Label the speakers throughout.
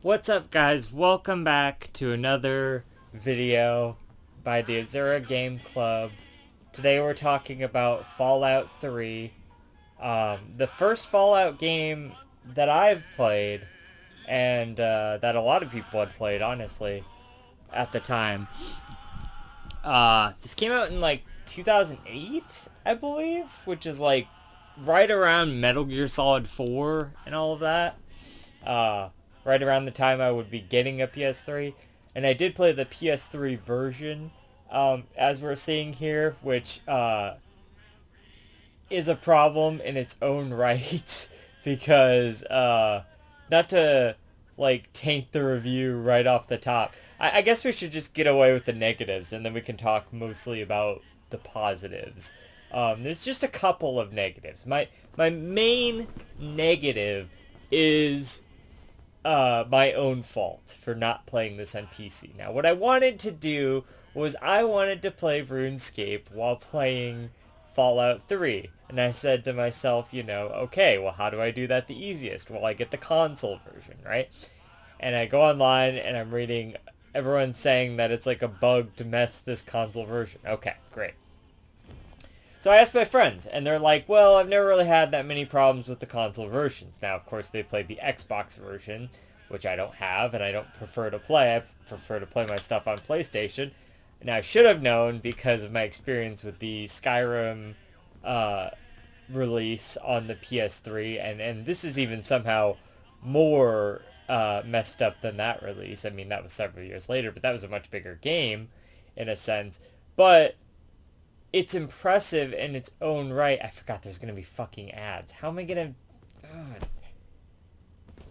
Speaker 1: What's up, guys? Welcome back to another video by the Azura Game Club. Today we're talking about Fallout 3. The first Fallout game that I've played, and that a lot of people had played, honestly, at the time. This came out in, 2008, I believe, which is, right around Metal Gear Solid 4 and all of that. Right around the time I would be getting a PS3. And I did play the PS3 version, as we're seeing here, which is a problem in its own right. Because, not to, taint the review right off the top, I guess we should just get away with the negatives, and then we can talk mostly about the positives. There's just a couple of negatives. My main negative is my own fault for not playing this on PC. Now, what I wanted to do was I wanted to play RuneScape while playing Fallout 3. And I said to myself, okay, well, how do I do that the easiest? Well, I get the console version, right? And I go online and I'm reading everyone saying that it's like a bug to mess this console version. Okay, great. So I asked my friends, and they're like, well, I've never really had that many problems with the console versions. Now, of course, they played the Xbox version, which I don't have, and I don't prefer to play. I prefer to play my stuff on PlayStation. And I should have known because of my experience with the Skyrim release on the PS3, and this is even somehow more messed up than that release. I mean, that was several years later, but that was a much bigger game, in a sense. But it's impressive in its own right. I forgot there's going to be fucking ads. How am I going to... God.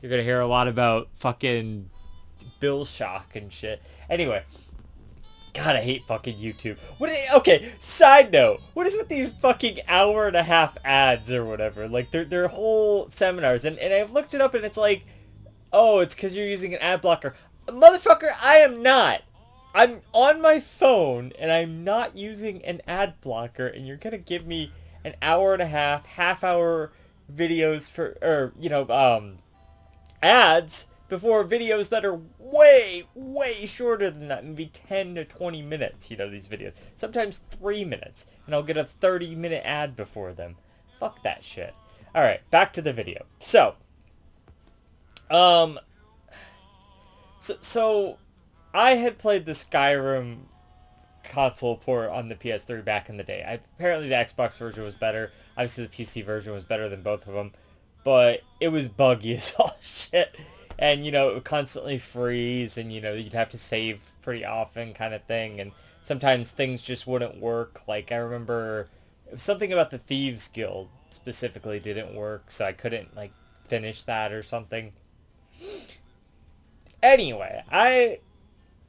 Speaker 1: You're going to hear a lot about fucking Bill Shock and shit. Anyway. God, I hate fucking YouTube. Okay, side note. What is with these fucking hour-and-a-half ads or whatever? Like, they're whole seminars. And I've looked it up and it's like, oh, it's because you're using an ad blocker. Motherfucker, I am not. I'm on my phone, and I'm not using an ad blocker, and you're gonna give me an hour and a half-hour videos ads before videos that are way, way shorter than that, maybe 10 to 20 minutes, these videos. Sometimes 3 minutes, and I'll get a 30-minute ad before them. Fuck that shit. Alright, back to the video. So, I had played the Skyrim console port on the PS3 back in the day. Apparently the Xbox version was better. Obviously the PC version was better than both of them. But it was buggy as all shit. And, it would constantly freeze. And, you'd have to save pretty often kind of thing. And sometimes things just wouldn't work. Like, I remember something about the Thieves Guild specifically didn't work. So I couldn't, finish that or something. Anyway, I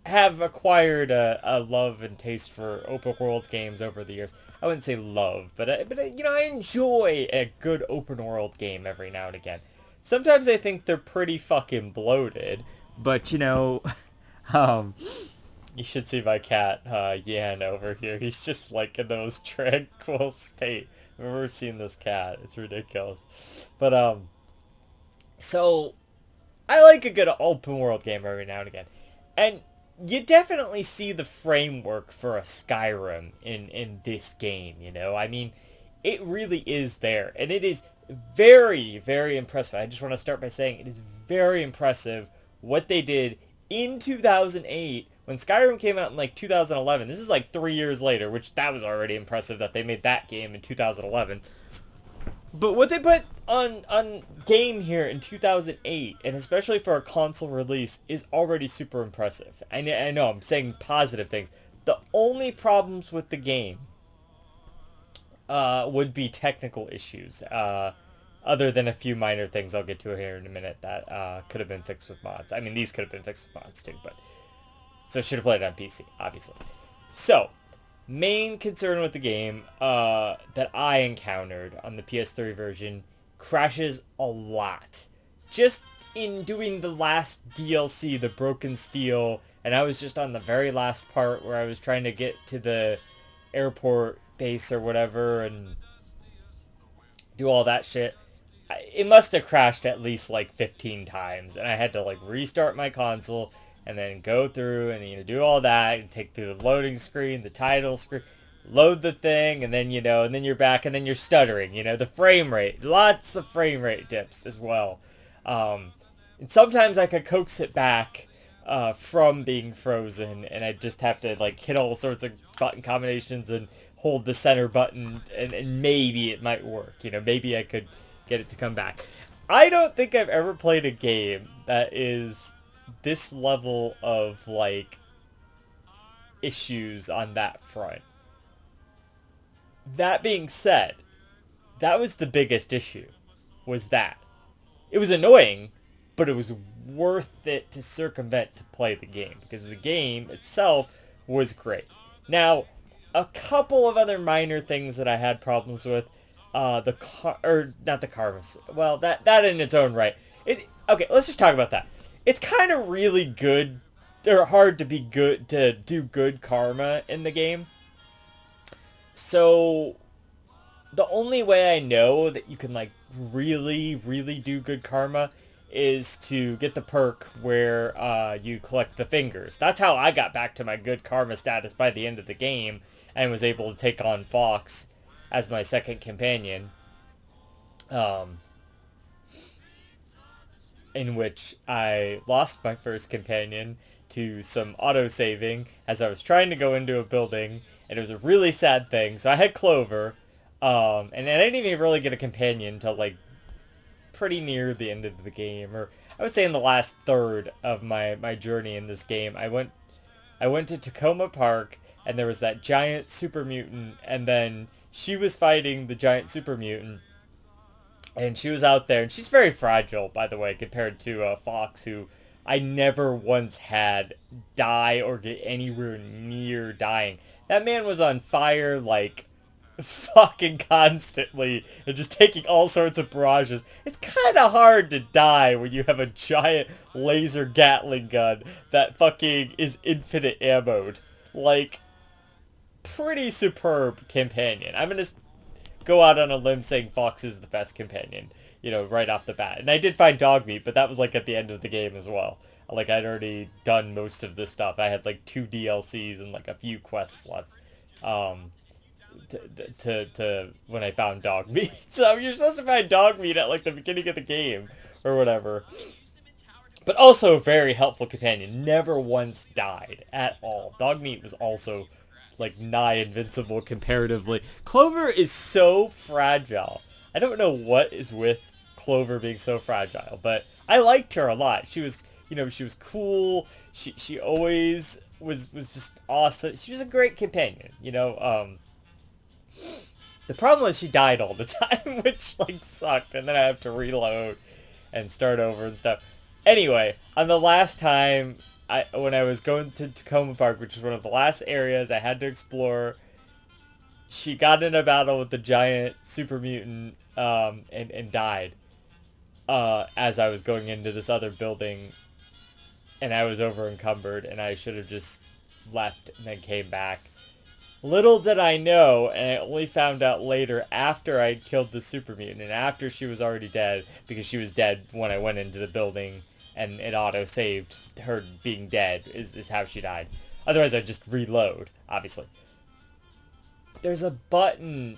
Speaker 1: have acquired a love and taste for open world games over the years. I wouldn't say love, but I enjoy a good open world game every now and again. Sometimes I think they're pretty fucking bloated, but you should see my cat Yan over here. He's just in the most tranquil state I've ever seen this cat. It's ridiculous. But so I like a good open world game every now and again, and you definitely see the framework for a Skyrim in this game, I mean, it really is there. And it is very, very impressive. I just want to start by saying it is very impressive what they did in 2008 when Skyrim came out in 2011. This is 3 years later, which that was already impressive that they made that game in 2011. But what they put on game here in 2008, and especially for a console release, is already super impressive. I know I'm saying positive things. The only problems with the game would be technical issues, other than a few minor things I'll get to here in a minute that could have been fixed with mods. I mean, these could have been fixed with mods too, but... So should have played it on PC, obviously. So, main concern with the game that I encountered on the PS3 version: crashes a lot. Just in doing the last DLC, the Broken Steel, and I was just on the very last part where I was trying to get to the airport base or whatever and do all that shit. it must have crashed at least like 15 times, and I had to like restart my console and then go through and do all that and take through the loading screen, the title screen, load the thing, and then and then you're back, and then you're stuttering. The frame rate, lots of frame rate dips as well. And sometimes I could coax it back from being frozen, and I just have to like hit all sorts of button combinations and hold the center button, and maybe it might work. Maybe I could get it to come back. I don't think I've ever played a game that is this level of like issues on that front. That being said, that was the biggest issue, was that. It was annoying, but it was worth it to circumvent to play the game, because the game itself was great. Now, a couple of other minor things that I had problems with, not the karma. Well, that in its own right. Okay, let's just talk about that. It's kind of really good, or hard to be good, to do good karma in the game. So, the only way I know that you can like really, really do good karma is to get the perk where you collect the fingers. That's how I got back to my good karma status by the end of the game, and was able to take on Fox as my second companion. In which I lost my first companion to some auto-saving as I was trying to go into a building, and it was a really sad thing. So I had Clover, and I didn't even really get a companion until like pretty near the end of the game, or I would say in the last third of my journey in this game. I went to Tacoma Park, and there was that giant super mutant, and then she was fighting the giant super mutant, and she was out there, and she's very fragile, by the way, compared to Fox, who I never once had die or get anywhere near dying. That man was on fire, like, fucking constantly, and just taking all sorts of barrages. It's kind of hard to die when you have a giant laser Gatling gun that fucking is infinite ammoed. Like, pretty superb companion. I'm gonna go out on a limb saying Fox is the best companion, right off the bat. And I did find Dogmeat, but that was like at the end of the game as well. Like, I'd already done most of this stuff. I had like 2 DLCs and like a few quests left. To when I found Dogmeat. So you're supposed to find Dogmeat at like the beginning of the game or whatever. But also a very helpful companion. Never once died at all. Dogmeat was also like nigh invincible comparatively. Clover is so fragile. I don't know what is with Clover being so fragile, but I liked her a lot. She was, she was cool. She always was just awesome. She was a great companion, The problem is she died all the time, which like sucked, and then I have to reload and start over and stuff. Anyway, on the last time, when I was going to Tacoma Park, which was one of the last areas I had to explore, she got in a battle with the giant super mutant, and died as I was going into this other building, and I was over encumbered, and I should have just left and then came back. Little did I know, and I only found out later after I'd killed the super mutant, and after she was already dead, because she was dead when I went into the building, and it auto-saved her being dead, is how she died. Otherwise, I'd just reload, obviously. There's a button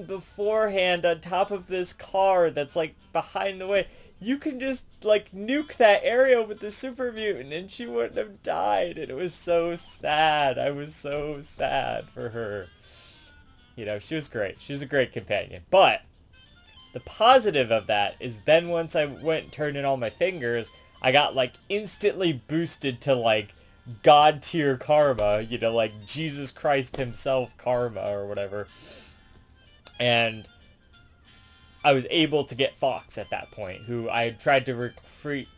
Speaker 1: beforehand on top of this car that's, like, behind the way. You can just, like, nuke that area with the super mutant, and she wouldn't have died, and it was so sad. I was so sad for her. She was great. She was a great companion. But the positive of that is then once I went and turned in all my fingers, I got, like, instantly boosted to, like, God tier karma, like Jesus Christ himself karma or whatever. And I was able to get Fox at that point, who I had tried to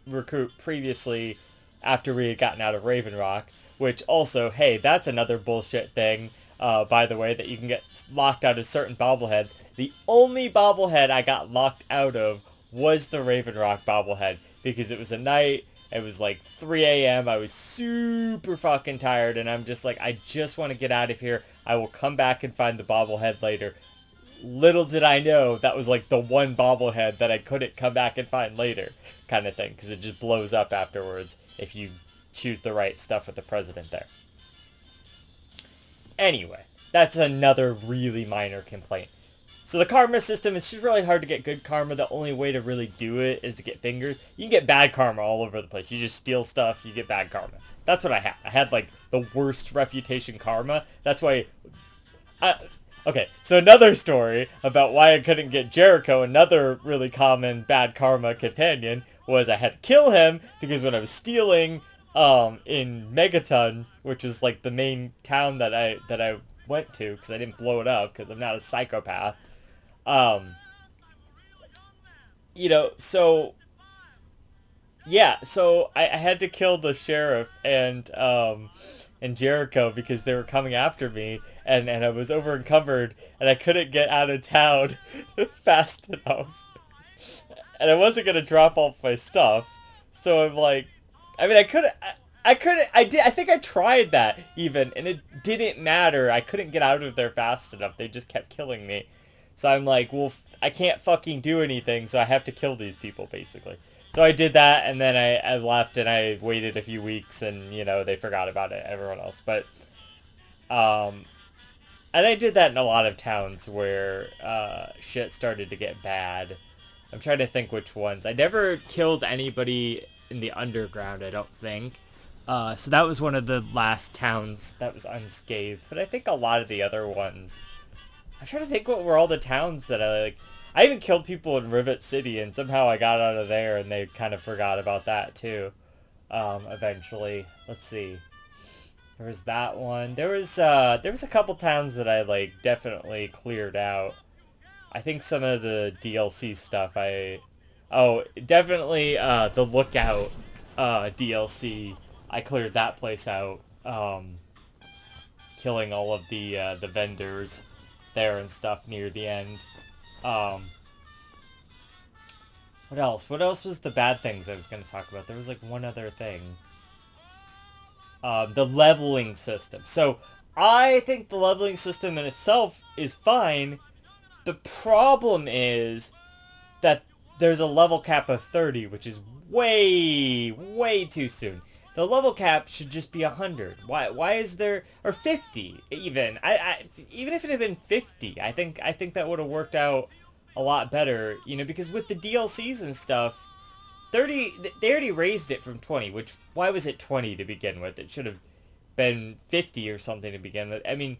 Speaker 1: recruit previously after we had gotten out of Raven Rock, which also, hey, that's another bullshit thing, by the way, that you can get locked out of certain bobbleheads. The only bobblehead I got locked out of was the Raven Rock bobblehead, because it was a night, it was like 3 a.m., I was super fucking tired, and I'm just like, I just want to get out of here. I will come back and find the bobblehead later. little did I know that was like the one bobblehead that I couldn't come back and find later, kind of thing, because it just blows up afterwards if you choose the right stuff with the president there. Anyway, that's another really minor complaint. So the karma system, it's just really hard to get good karma. The only way to really do it is to get fingers. You can get bad karma all over the place. You just steal stuff, you get bad karma. That's what I had. I had like the worst reputation karma. That's why... okay, so another story about why I couldn't get Jericho, another really common bad karma companion, was I had to kill him because when I was stealing in Megaton, which was like the main town that I went to, because I didn't blow it up because I'm not a psychopath. You know, so yeah, so I had to kill the sheriff and Jericho because they were coming after me, and I was over encumbered and I couldn't get out of town fast enough, and I wasn't gonna drop off my stuff, so I'm like, I mean, I think I tried that even, and it didn't matter. I couldn't get out of there fast enough. They just kept killing me. So I'm like, well, I can't fucking do anything, so I have to kill these people, basically. So I did that, and then I left, and I waited a few weeks, and, you know, they forgot about it, everyone else. But, and I did that in a lot of towns where shit started to get bad. I'm trying to think which ones. I never killed anybody in the underground, I don't think. So that was one of the last towns that was unscathed. But I think a lot of the other ones... I'm trying to think what were all the towns that I, like... I even killed people in Rivet City, and somehow I got out of there, and they kind of forgot about that, too. Eventually. Let's see. There was that one. There was a couple towns that I, like, definitely cleared out. I think some of the DLC stuff Oh, definitely, the Lookout, DLC. I cleared that place out, killing all of the vendors there and stuff near the end. What else? What else was the bad things I was going to talk about? There was like one other thing. The leveling system. So, I think the leveling system in itself is fine. The problem is that there's a level cap of 30, which is way, way too soon. The level cap should just be 100. Why is there... Or 50, even. Even if it had been 50, I think that would have worked out a lot better. You know, because with the DLCs and stuff, 30... They already raised it from 20, which... Why was it 20 to begin with? It should have been 50 or something to begin with. I mean...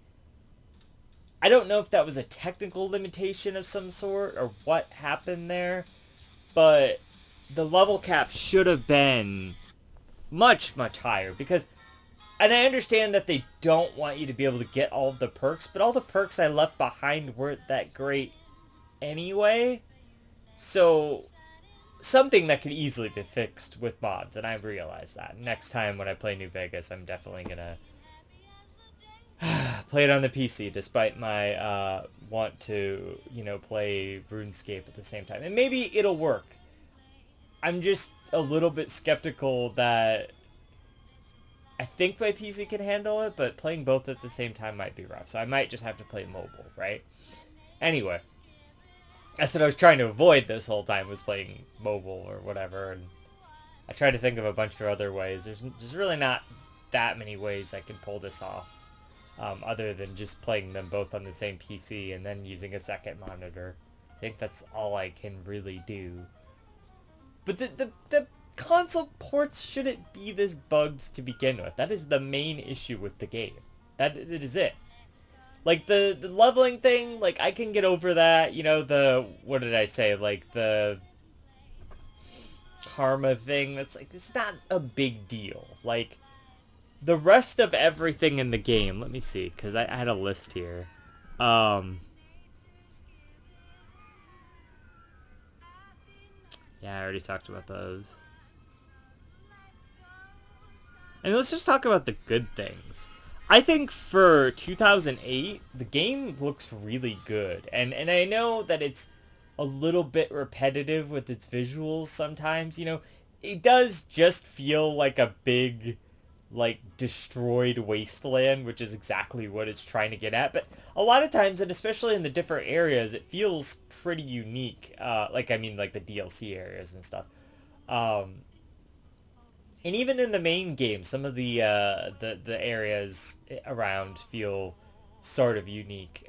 Speaker 1: I don't know if that was a technical limitation of some sort, or what happened there, but the level cap should have been... much, much higher, because, and I understand that they don't want you to be able to get all of the perks, but all the perks I left behind weren't that great anyway, so something that could easily be fixed with mods, and I realize that. Next time when I play New Vegas, I'm definitely gonna play it on the PC, despite my want to, you know, play RuneScape at the same time, and maybe it'll work. I'm just a little bit skeptical that I think my PC can handle it, but playing both at the same time might be rough. So I might just have to play mobile, right? Anyway, that's what I was trying to avoid this whole time, was playing mobile or whatever. And I tried to think of a bunch of other ways. There's really not that many ways I can pull this off, other than just playing them both on the same PC and then using a second monitor. I think that's all I can really do. But the console ports shouldn't be this bugged to begin with. That is the main issue with the game. That is it. Like, the leveling thing, like, I can get over that. You know, what did I say? Like, the karma thing, that's like, it's not a big deal. Like, the rest of everything in the game, let me see, because I had a list here. Yeah, I already talked about those. And let's just talk about the good things. I think for 2008, the game looks really good. And I know that it's a little bit repetitive with its visuals sometimes. You know, it does just feel like a big like destroyed wasteland, which is exactly what it's trying to get at. But a lot of times, and especially in the different areas, it feels pretty unique. Like I mean, like the DLC areas and stuff. Um, and even in the main game, some of the areas around feel sort of unique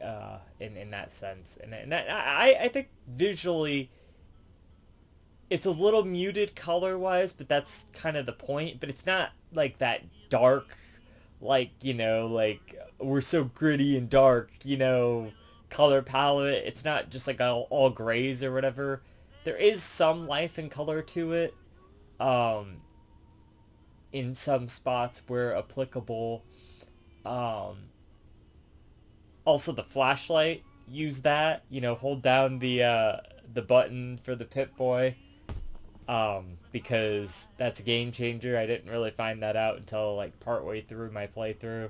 Speaker 1: in that sense. And I think visually it's a little muted color wise, but that's kind of the point. But it's not like that dark, like like we're so gritty and dark, color palette. It's not just like all grays or whatever. There is some life and color to it. Um, in some spots where applicable. Um, Also, the flashlight. Use that. Hold down the button for the Pip-Boy. Because that's a game changer. I didn't really find that out until like partway through my playthrough,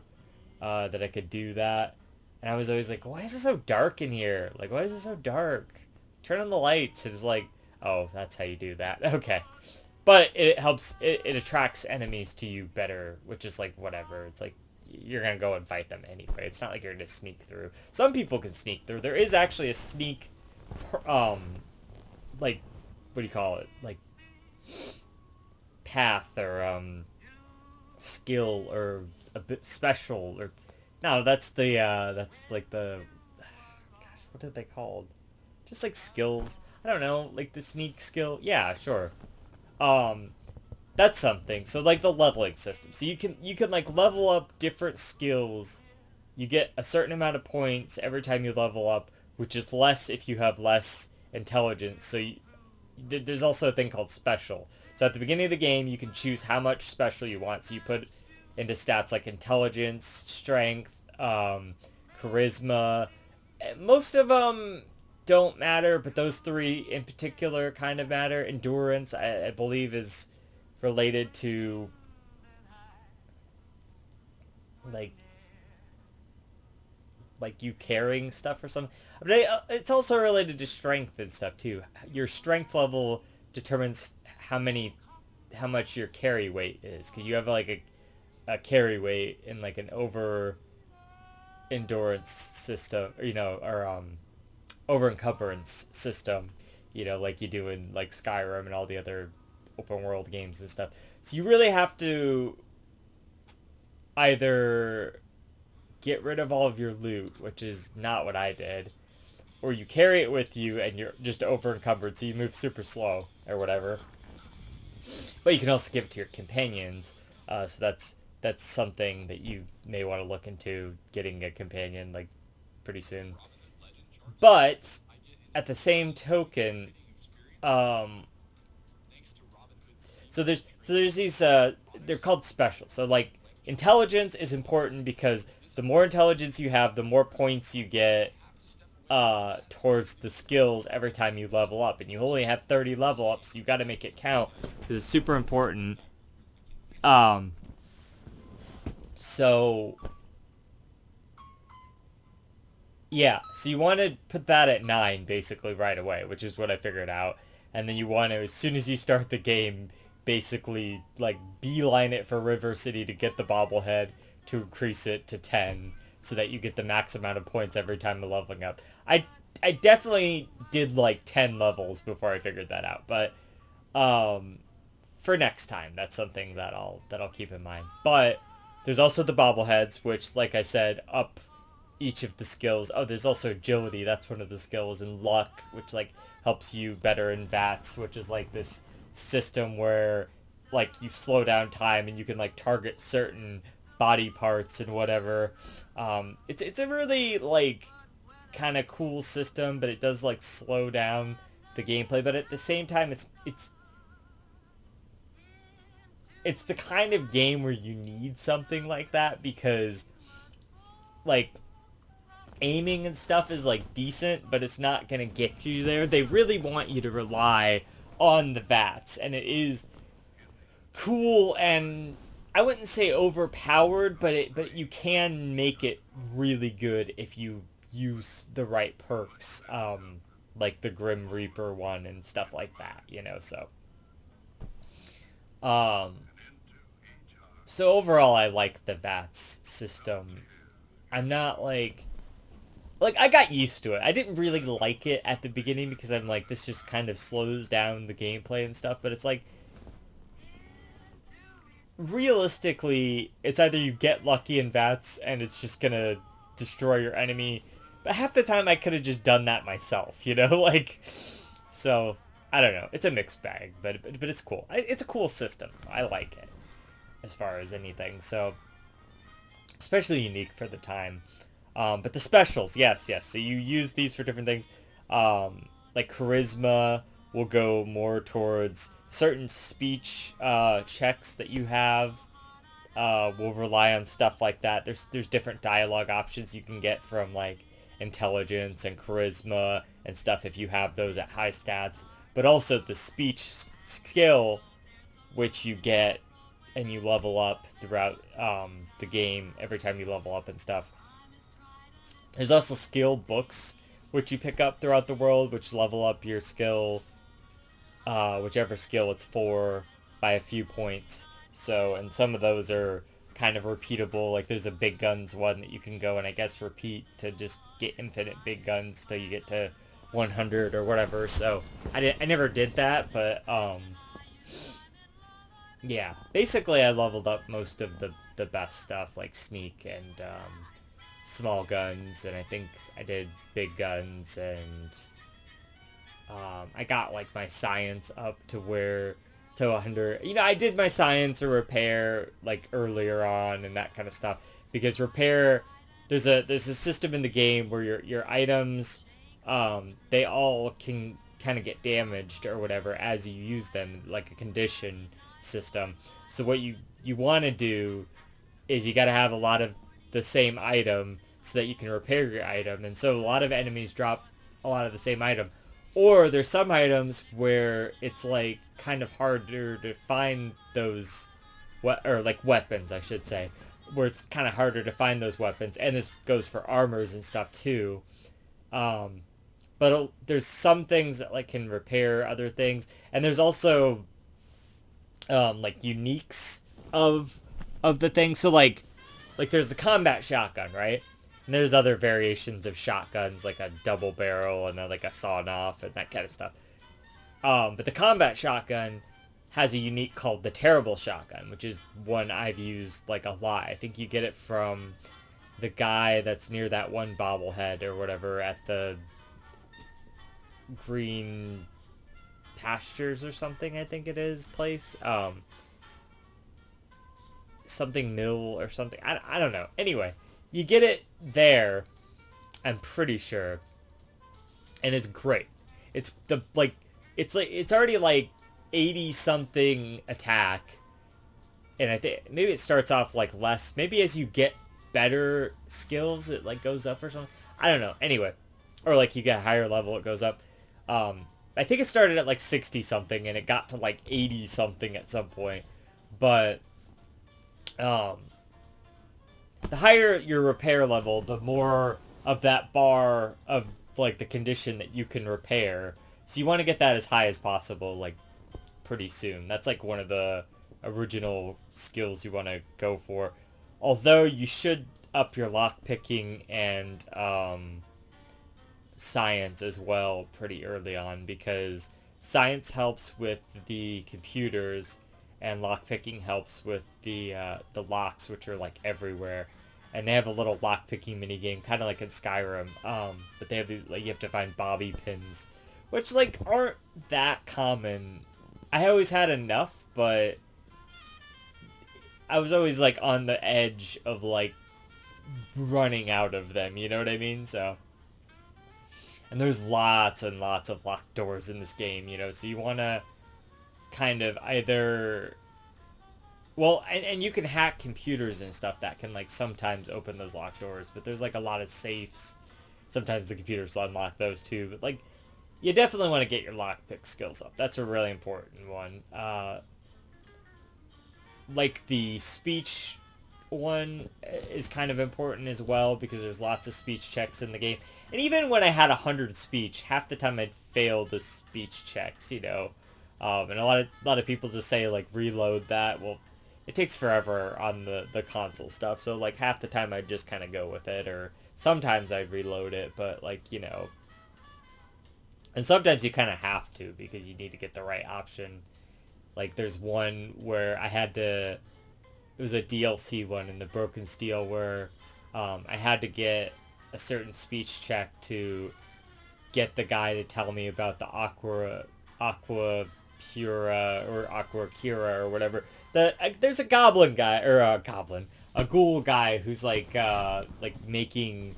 Speaker 1: that I could do that. And I was always like, why is it so dark in here? Like, why is it so dark? Turn on the lights. It's like, oh, that's how you do that. Okay. But it helps, it attracts enemies to you better, which is like, whatever. It's like, you're going to go and fight them anyway. It's not like you're going to sneak through. Some people can sneak through. There is actually a sneak, um, like, what do you call it? Like, path or skill or a bit special or no, that's like the gosh, what are they called? Just like skills. I don't know, like the sneak skill. Yeah, sure. Um that's something. So like the leveling system. So you can like level up different skills. You get a certain amount of points every time you level up, which is less if you have less intelligence. So there's also a thing called special. So at the beginning of the game, you can choose how much special you want. So you put into stats like intelligence, strength, charisma. Most of them don't matter, but those three in particular kind of matter. Endurance, I believe, is related to like you carrying stuff or something. But it's also related to strength and stuff too. Your strength level determines how much your carry weight is, because you have like a carry weight in like an over endurance system, or over encumbrance system, like you do in like Skyrim and all the other open world games and stuff. So you really have to either get rid of all of your loot, which is not what I did, or you carry it with you and you're just over encumbered, so you move super slow or whatever. But you can also give it to your companions, so that's something that you may want to look into, getting a companion like pretty soon. But at the same token, um, so there's these they're called special. So like intelligence is important because the more intelligence you have, the more points you get towards the skills every time you level up, and you only have 30 level ups. So you got to make it count because it's super important. Um, so yeah, so you want to put that at 9 basically right away, which is what I figured out. And then you want to, as soon as you start the game, basically like beeline it for River City to get the bobblehead to increase it to 10 so that you get the max amount of points every time you're leveling up. I definitely did like 10 levels before I figured that out, but um for next time, that's something that I'll keep in mind. But there's also the bobbleheads, which, like I said, up each of the skills. Oh, there's also agility. That's one of the skills, and luck, which like helps you better in VATS, which is like this system where like you slow down time and you can like target certain body parts and whatever. It's a really like kind of cool system, but it does like slow down the gameplay. But at the same time, it's the kind of game where you need something like that because like aiming and stuff is like decent, but it's not gonna get you there. They really want you to rely on the VATS, and it is cool, and I wouldn't say overpowered, but you can make it really good if you use the right perks, like the Grim Reaper one and stuff like that. Um, So overall, I like the VATS system. I'm not like I got used to it. I didn't really like it at the beginning because I'm like this just kind of slows down the gameplay and stuff, but it's like realistically it's either you get lucky in VATS and it's just going to destroy your enemy, but half the time I could have just done that myself, you know? Like so I don't know. It's a mixed bag, but it's cool. It's a cool system. I like it as far as anything. So especially unique for the time. But the specials, yes, yes. So you use these for different things. Like charisma will go more towards certain speech checks that you have. Will rely on stuff like that. There's different dialogue options you can get from like intelligence and charisma and stuff if you have those at high stats. But also the speech skill, which you get and you level up throughout the game every time you level up and stuff. There's also skill books, which you pick up throughout the world, which level up your skill, whichever skill it's for, by a few points. So, and some of those are kind of repeatable. Like there's a big guns one that you can go and I guess repeat to just get infinite big guns till you get to 100 or whatever. So I never did that, but yeah. Basically, I leveled up most of the best stuff like sneak and small guns, and I think I did big guns, and I got like my science up to where to 100. You know, I did my science or repair like earlier on and that kind of stuff because repair there's a system in the game where your items they all can kind of get damaged or whatever as you use them, like a condition system. So what you want to do is you got to have a lot of the same item so that you can repair your item. And so a lot of enemies drop a lot of the same item. Or there's some items where it's like kind of harder to find those, or like weapons, I should say, where it's kind of harder to find those weapons. And this goes for armors and stuff too. But there's some things that like can repair other things, and there's also like uniques of the thing. So like there's the combat shotgun, right? And there's other variations of shotguns, like a double barrel and like a sawn-off and that kind of stuff. But the combat shotgun has a unique called the terrible shotgun, which is one I've used like a lot. I think you get it from the guy that's near that one bobblehead or whatever at the green pastures or something, I think it is, place. Something mill or something. I don't know. Anyway, you get it there, I'm pretty sure. And it's great. It's it's already like 80 something attack. And I think maybe it starts off like less. Maybe as you get better skills it like goes up or something. I don't know. Anyway, or like you get a higher level it goes up. I think it started at like 60 something and it got to like 80 something at some point. But the higher your repair level, the more of that bar of like the condition that you can repair. So you want to get that as high as possible, like pretty soon. That's like one of the original skills you want to go for. Although you should up your lockpicking and science as well pretty early on, because science helps with the computers and lockpicking helps with the locks, which are like everywhere. And they have a little lockpicking mini game, kind of like in Skyrim. But they have these, like, you have to find bobby pins, which like aren't that common. I always had enough, but I was always like on the edge of like running out of them. You know what I mean? So, and there's lots and lots of locked doors in this game. You know, so you want to kind of either, well, and you can hack computers and stuff that can like sometimes open those locked doors, but there's like a lot of safes. Sometimes the computers unlock those too, but like you definitely want to get your lockpick skills up. That's a really important one. Like the speech one is kind of important as well because there's lots of speech checks in the game. And even when I had 100 speech, half the time I'd fail the speech checks, you know. And a lot of people just say like reload that. Well, it takes forever on the console stuff. So like half the time I just kind of go with it, or sometimes I reload it, but like, you know, and sometimes you kind of have to because you need to get the right option. Like there's one where I had to, it was a DLC one in the Broken Steel where I had to get a certain speech check to get the guy to tell me about the Aqua Pura or Aqua Kira or whatever. There's a goblin guy or a ghoul guy who's like making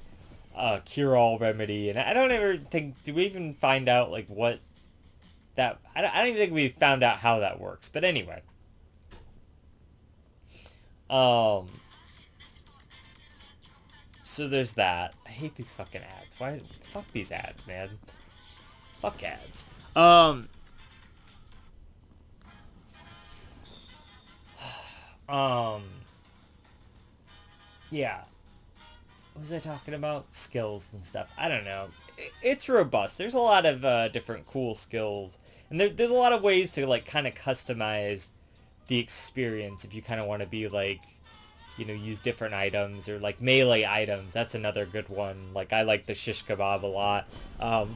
Speaker 1: a cure-all remedy, and I don't ever think, do we even find out like what that, I don't even think we found out how that works, but anyway. Um, so there's that. I hate these fucking ads. Why? Fuck these ads, man. Fuck ads. Um, yeah. What was I talking about? Skills and stuff. I don't know. It's robust. There's a lot of different cool skills, and there's a lot of ways to like kind of customize the experience if you kind of want to be like, you know, use different items or like melee items. That's another good one. Like I like the shish kebab a lot.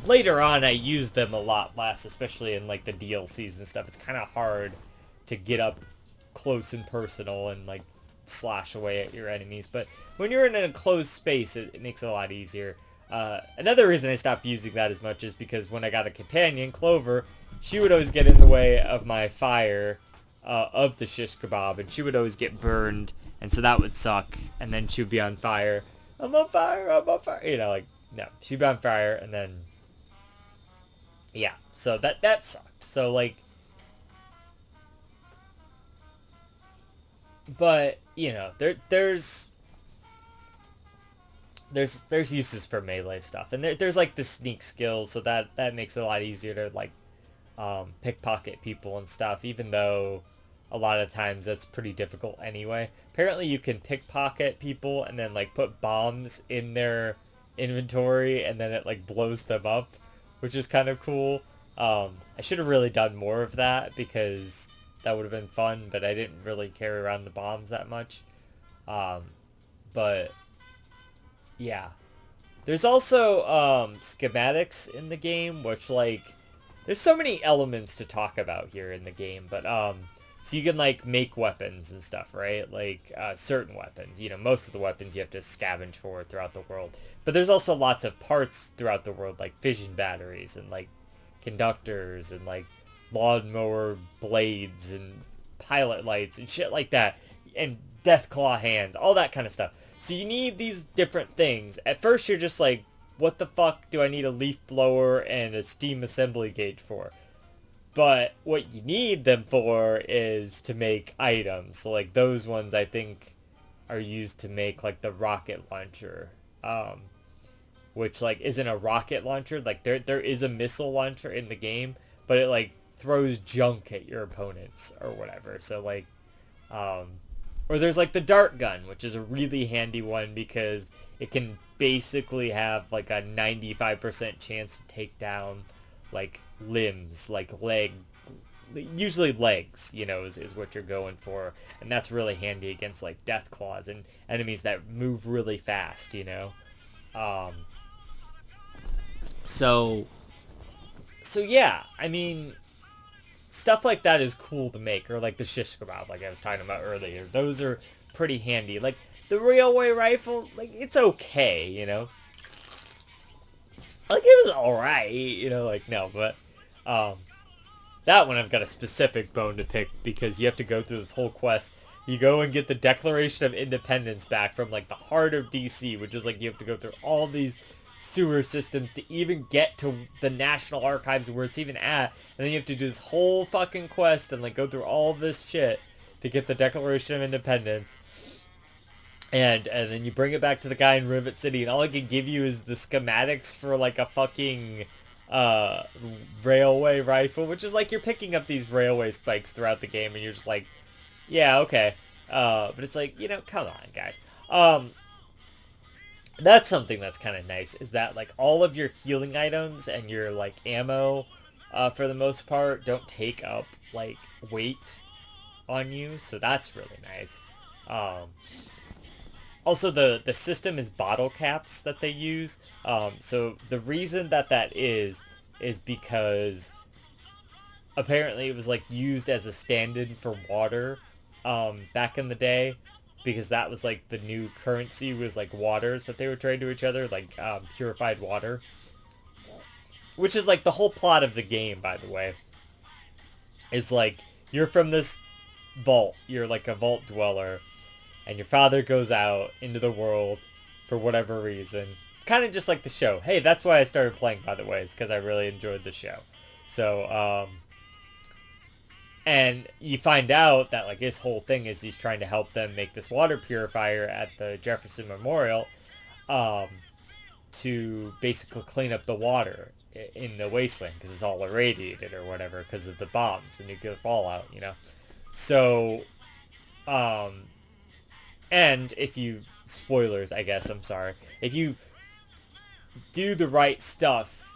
Speaker 1: Later on, I use them a lot less, especially in like the DLCs and stuff. It's kind of hard to get up close and personal and like slash away at your enemies. But when you're in a closed space, it makes it a lot easier. Another reason I stopped using that as much is because when I got a companion, Clover, she would always get in the way of my fire of the shish kebab, and she would always get burned, and so that would suck. And then she would be on fire. I'm on fire, I'm on fire. You know, like, no. She'd be on fire, and then, yeah. So that sucked. So, like, but, you know, there's uses for melee stuff, and there's like the sneak skill, so that makes it a lot easier to like pickpocket people and stuff, even though a lot of times that's pretty difficult anyway. Apparently you can pickpocket people and then like put bombs in their inventory and then it like blows them up, which is kind of cool. I should have really done more of that because that would have been fun, but I didn't really carry around the bombs that much. But yeah. There's also schematics in the game, which like there's so many elements to talk about here in the game, but so you can like make weapons and stuff, right? Like certain weapons, you know, most of the weapons you have to scavenge for throughout the world. But there's also lots of parts throughout the world, like fission batteries and like conductors and like lawnmower blades and pilot lights and shit like that, and deathclaw hands, all that kind of stuff. So you need these different things. At first you're just like, what the fuck do I need a leaf blower and a steam assembly gauge for? But what you need them for is to make items. So like those ones I think are used to make like the rocket launcher, which like isn't a rocket launcher. Like there is a missile launcher in the game, but it like throws junk at your opponents or whatever. So like, or there's like the dart gun, which is a really handy one because it can basically have like a 95% chance to take down like limbs, like usually legs, you know, is what you're going for. And that's really handy against like death claws and enemies that move really fast, you know. So yeah, I mean, stuff like that is cool to make, or like the shish kebab, like I was talking about earlier. Those are pretty handy. Like the railway rifle, like it's okay, you know. Like it was alright, you know. Like no, but that one I've got a specific bone to pick because you have to go through this whole quest. You go and get the Declaration of Independence back from like the heart of DC, which is like you have to go through all these sewer systems to even get to the National Archives where it's even at, and then you have to do this whole fucking quest and like go through all this shit to get the Declaration of Independence, and then you bring it back to the guy in Rivet City, and all he can give you is the schematics for like a fucking railway rifle, which is like you're picking up these railway spikes throughout the game and you're just like, yeah, okay, but it's like, you know, come on guys. That's something that's kind of nice, is that like all of your healing items and your like ammo for the most part don't take up like weight. on you, so that's really nice. Um, Also, the system is bottle caps that they use. So the reason that is because apparently it was like used as a stand-in for water back in the day, because that was like the new currency was like waters that they would trade to each other, like purified water, which is like the whole plot of the game, by the way. Is like you're from this vault, you're like a vault dweller, and your father goes out into the world for whatever reason. Kind of just like the show. Hey, that's why I started playing, by the way, is because I really enjoyed the show. So, and you find out that like his whole thing is he's trying to help them make this water purifier at the Jefferson Memorial, um, to basically clean up the water in the wasteland because it's all irradiated or whatever because of the bombs, the nuclear fallout, you know. So, um, and if you spoilers, I guess, I'm sorry. If you do the right stuff,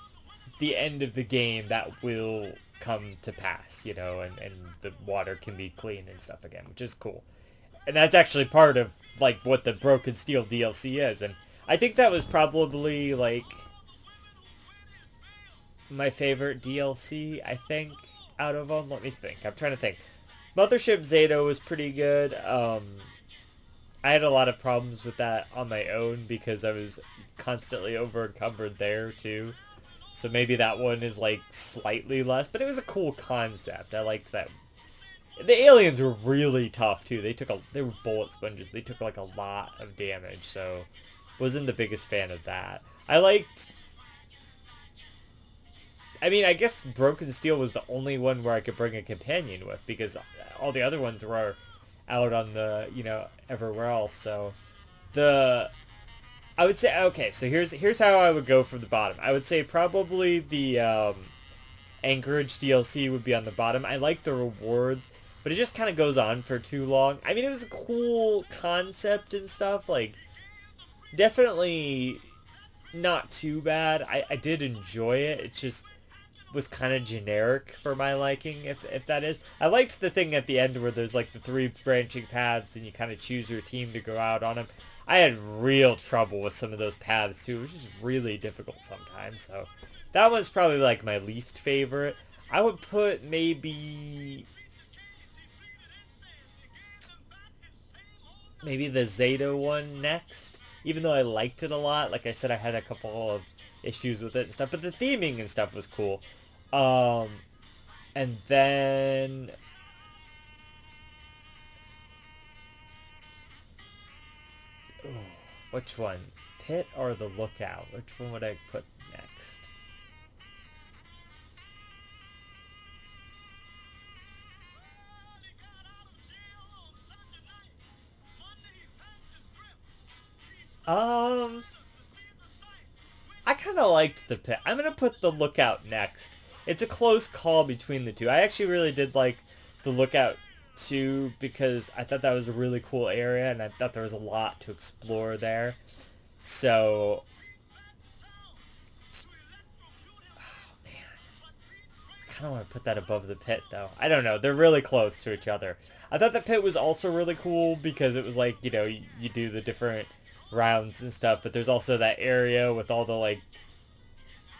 Speaker 1: the end of the game that will come to pass, you know, and the water can be clean and stuff again, which is cool. And that's actually part of like what the Broken Steel DLC is, and I think that was probably like my favorite DLC, I think, out of them. Let me think. I'm trying to think. Mothership Zeta was pretty good. I had a lot of problems with that on my own because I was constantly over encumbered there too. So maybe that one is like slightly less, but it was a cool concept. I liked that. The aliens were really tough too. They were bullet sponges. They took like a lot of damage, so wasn't the biggest fan of that. I mean, I guess Broken Steel was the only one where I could bring a companion with because all the other ones were out on the, you know, everywhere else. So I would say, okay, so here's how I would go from the bottom. I would say probably the Anchorage DLC would be on the bottom. I like the rewards, but it just kind of goes on for too long. I mean, it was a cool concept and stuff, like definitely not too bad. I did enjoy it. It just was kind of generic for my liking, if that is. I liked the thing at the end where there's like the 3 branching paths and you kind of choose your team to go out on them. I had real trouble with some of those paths too. It was just really difficult sometimes. So that one's probably like my least favorite. I would put maybe the Zeta one next. Even though I liked it a lot, like I said, I had a couple of issues with it and stuff, but the theming and stuff was cool. And then ooh, which one? Pit or the Lookout? Which one would I put next? I kind of liked the Pit. I'm gonna put the Lookout next. It's a close call between the two. I actually really did like the Lookout too because I thought that was a really cool area and I thought there was a lot to explore there. So, oh man, I kind of want to put that above the Pit though. I don't know. They're really close to each other. I thought the Pit was also really cool because it was like, you know, you do the different rounds and stuff, but there's also that area with all the like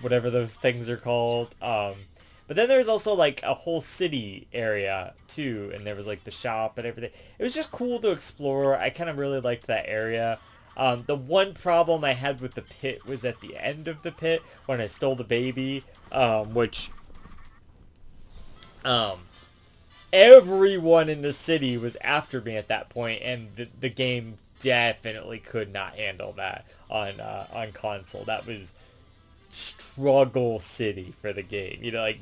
Speaker 1: whatever those things are called. But then there's also like a whole city area too, and there was like the shop and everything. It was just cool to explore. I kind of really liked that area. The one problem I had with the Pit was at the end of the Pit when I stole the baby, which everyone in the city was after me at that point, and the game definitely could not handle that on console. That was struggle city for the game. You know, like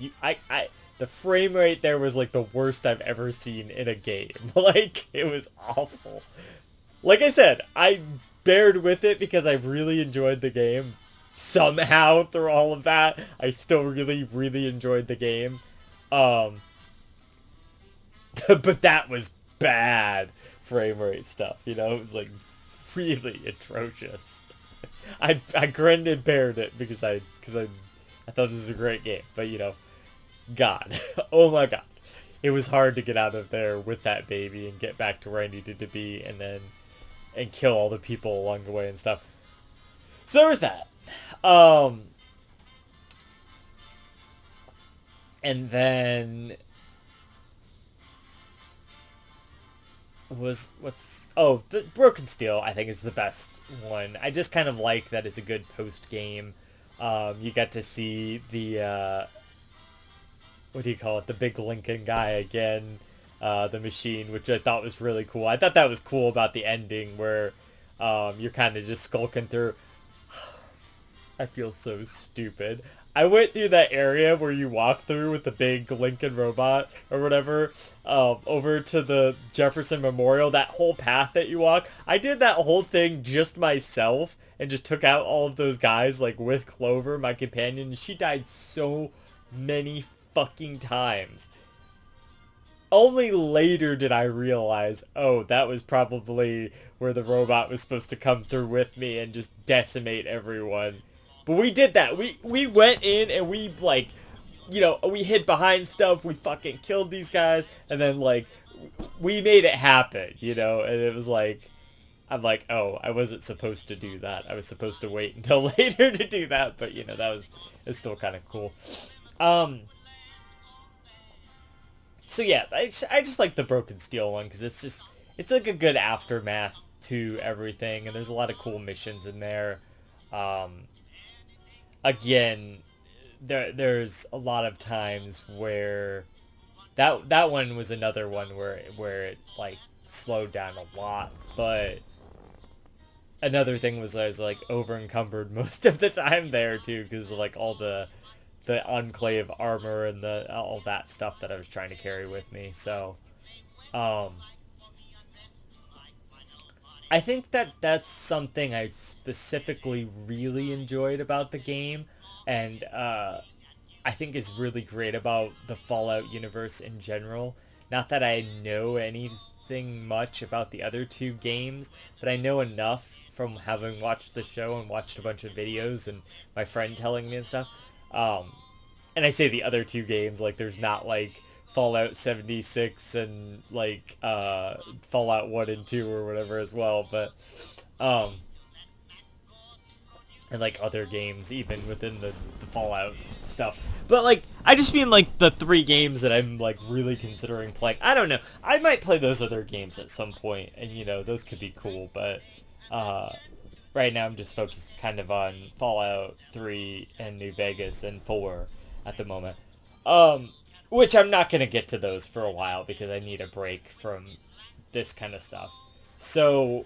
Speaker 1: the frame rate there was like the worst I've ever seen in a game. Like it was awful. Like I said, I bared with it because I really enjoyed the game. Somehow through all of that, I still really enjoyed the game. But that was bad frame rate stuff, you know? It was like really atrocious. I grinned and bared it because I thought this was a great game, but you know, God, oh my God. it was hard to get out of there with that baby and get back to where I needed to be, and kill all the people along the way and stuff. So there was that. And then the Broken Steel, I think, is the best one. I just kind of like that it's a good post game. You get to see the what do you call it, the big Lincoln guy again, the machine, which I thought was really cool. I thought that was cool about the ending where you're kind of just skulking through. I feel so stupid. I went through that area where you walk through with the big Lincoln robot or whatever, over to the Jefferson Memorial, that whole path that you walk. I did that whole thing just myself and just took out all of those guys, like, with Clover, my companion. She died so many fucking times. Only later did I realize, oh, that was probably where the robot was supposed to come through with me and just decimate everyone. But we did that. We went in and we, like, you know, we hid behind stuff. We fucking killed these guys. And then, like, we made it happen, you know? And it was like, I'm like, oh, I wasn't supposed to do that. I was supposed to wait until later to do that. But, you know, it's still kind of cool. So, yeah, I just like the Broken Steel one because it's like a good aftermath to everything. And there's a lot of cool missions in there. Again, there's a lot of times where that one was another one where it like slowed down a lot, but another thing was I was like over encumbered most of the time there too because of like all the Enclave armor and all that stuff that I was trying to carry with me. So I think that's something I specifically really enjoyed about the game, and I think is really great about the Fallout universe in general. Not that I know anything much about the other two games, but I know enough from having watched the show and watched a bunch of videos and my friend telling me and stuff. And I say the other two games, like there's not like Fallout 76 and like Fallout 1 and 2 or whatever as well, but and like other games even within the Fallout stuff. But like I just mean like the three games that I'm like really considering playing. I don't know. I might play those other games at some point and you know, those could be cool, but right now I'm just focused kind of on Fallout 3 and New Vegas and 4 at the moment. Which I'm not going to get to those for a while because I need a break from this kind of stuff. So,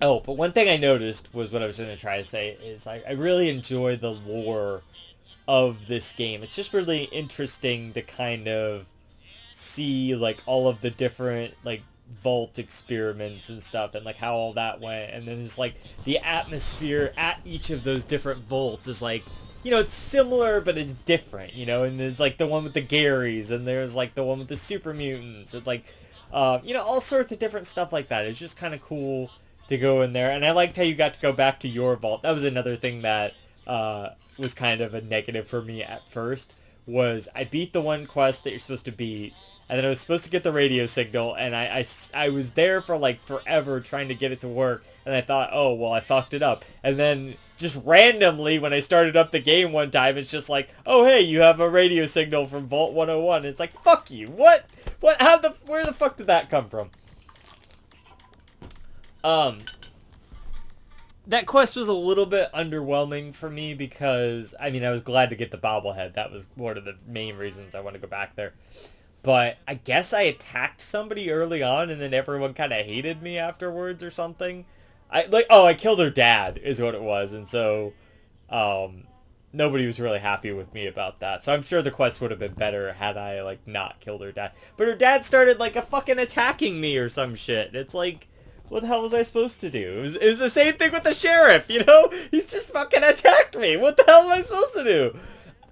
Speaker 1: oh, but one thing I noticed was what I was going to try to say is I really enjoy the lore of this game. It's just really interesting to kind of see like all of the different like vault experiments and stuff and like how all that went, and then just like the atmosphere at each of those different vaults is like, you know, it's similar but it's different, you know, and there's like the one with the Garys and there's like the one with the super mutants and like you know, all sorts of different stuff like that. It's just kind of cool to go in there, and I liked how you got to go back to your vault. That was another thing that was kind of a negative for me at first, was I beat the one quest that you're supposed to beat, and then I was supposed to get the radio signal, and I was there for like forever trying to get it to work, and I thought, oh, well, I fucked it up. And then just randomly, when I started up the game one time, it's just like, oh, hey, you have a radio signal from Vault 101. And it's like, fuck you. What? Where the fuck did that come from? That quest was a little bit underwhelming for me because, I mean, I was glad to get the bobblehead. That was one of the main reasons I want to go back there. But I guess I attacked somebody early on and then everyone kind of hated me afterwards or something. I killed her dad is what it was. And so, nobody was really happy with me about that. So I'm sure the quest would have been better had I, like, not killed her dad. But her dad started, like, fucking attacking me or some shit. It's like, what the hell was I supposed to do? It was the same thing with the sheriff, you know? He's just fucking attacked me. What the hell am I supposed to do?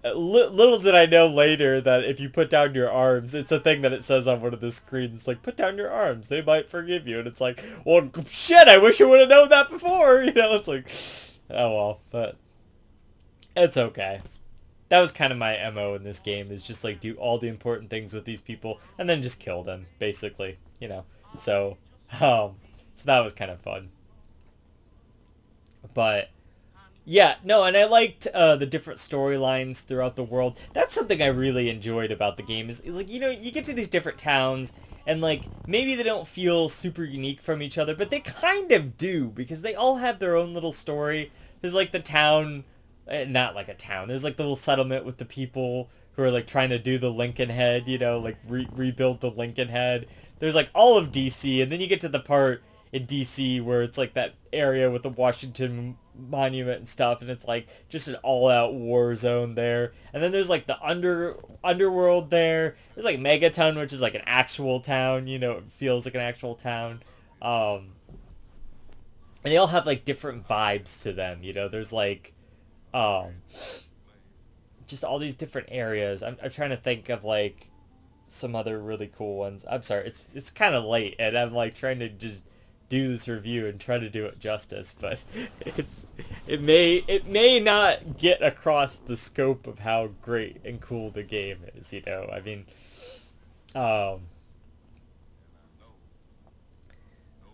Speaker 1: Little did I know later that if you put down your arms, it's a thing that it says on one of the screens. It's like, put down your arms. They might forgive you. And it's like, well, shit, I wish I would have known that before. You know, it's like, oh well, but it's okay. that was kind of my MO in this game, is just like do all the important things with these people and then just kill them, basically, you know. So, so that was kind of fun. But yeah, no, and I liked the different storylines throughout the world. That's something I really enjoyed about the game, is like, you know, you get to these different towns and like maybe they don't feel super unique from each other, but they kind of do, because they all have their own little story. There's like the town, not like a town. There's like the little settlement with the people who are like trying to do the Lincoln Head, you know, like rebuild the Lincoln Head. There's like all of DC, and then you get to the part in DC where it's like that area with the Washington Monument and stuff, and it's like just an all-out war zone there. And then there's like the underworld there. There's like Megaton, which is like an actual town, you know, it feels like an actual town. And they all have like different vibes to them, you know. There's like um just all these different areas. I'm trying to think of like some other really cool ones. I'm sorry, it's kind of late, and I'm like trying to just do this review and try to do it justice, but it may not get across the scope of how great and cool the game is, you know. I mean, um,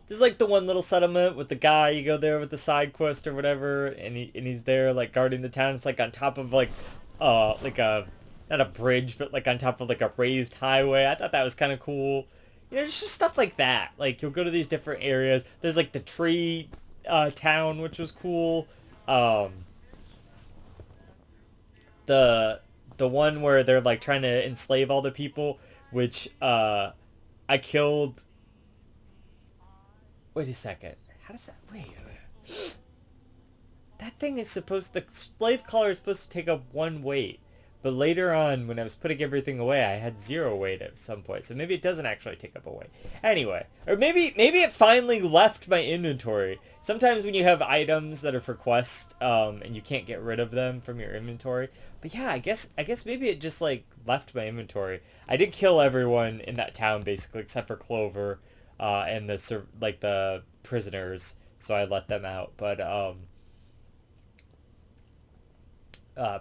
Speaker 1: there's like the one little settlement with the guy. You go there with the side quest or whatever, and he's there like guarding the town. It's like on top of like a, not a bridge, but like on top of like a raised highway. I thought that was kind of cool. You know, it's just stuff like that. Like you'll go to these different areas. There's like the tree town, which was cool. Um, the one where they're like trying to enslave all the people, which I killed. Wait a second. How does that? Wait. That thing is supposed. The slave collar is supposed to take up 1 weight. But later on, when I was putting everything away, I had 0 weight at some point. So maybe it doesn't actually take up a weight. Anyway, or maybe it finally left my inventory. Sometimes when you have items that are for quests, and you can't get rid of them from your inventory. But yeah, I guess maybe it just like left my inventory. I did kill everyone in that town basically, except for Clover, and the prisoners. So I let them out. But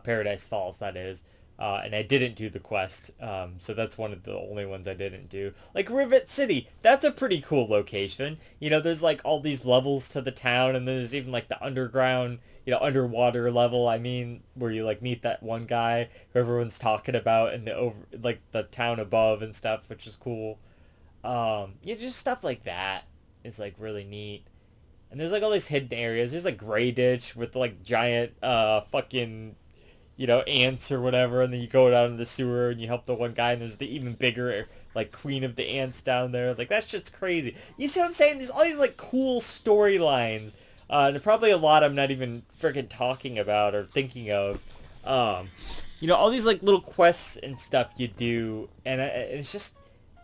Speaker 1: Paradise Falls, that is. And I didn't do the quest, so that's one of the only ones I didn't do. Like Rivet City, that's a pretty cool location. You know, there's like all these levels to the town, and there's even like the underground, you know, underwater level, I mean, where you like meet that one guy who everyone's talking about in like the town above and stuff, which is cool. Yeah, just stuff like that is like really neat. And there's like all these hidden areas. There's like Grey Ditch with like giant fucking, you know, ants or whatever, and then you go down in the sewer and you help the one guy, and there's the even bigger like queen of the ants down there. Like that's just crazy. You see what I'm saying? There's all these like cool storylines, and probably a lot I'm not even freaking talking about or thinking of. You know, all these like little quests and stuff you do, and it's just,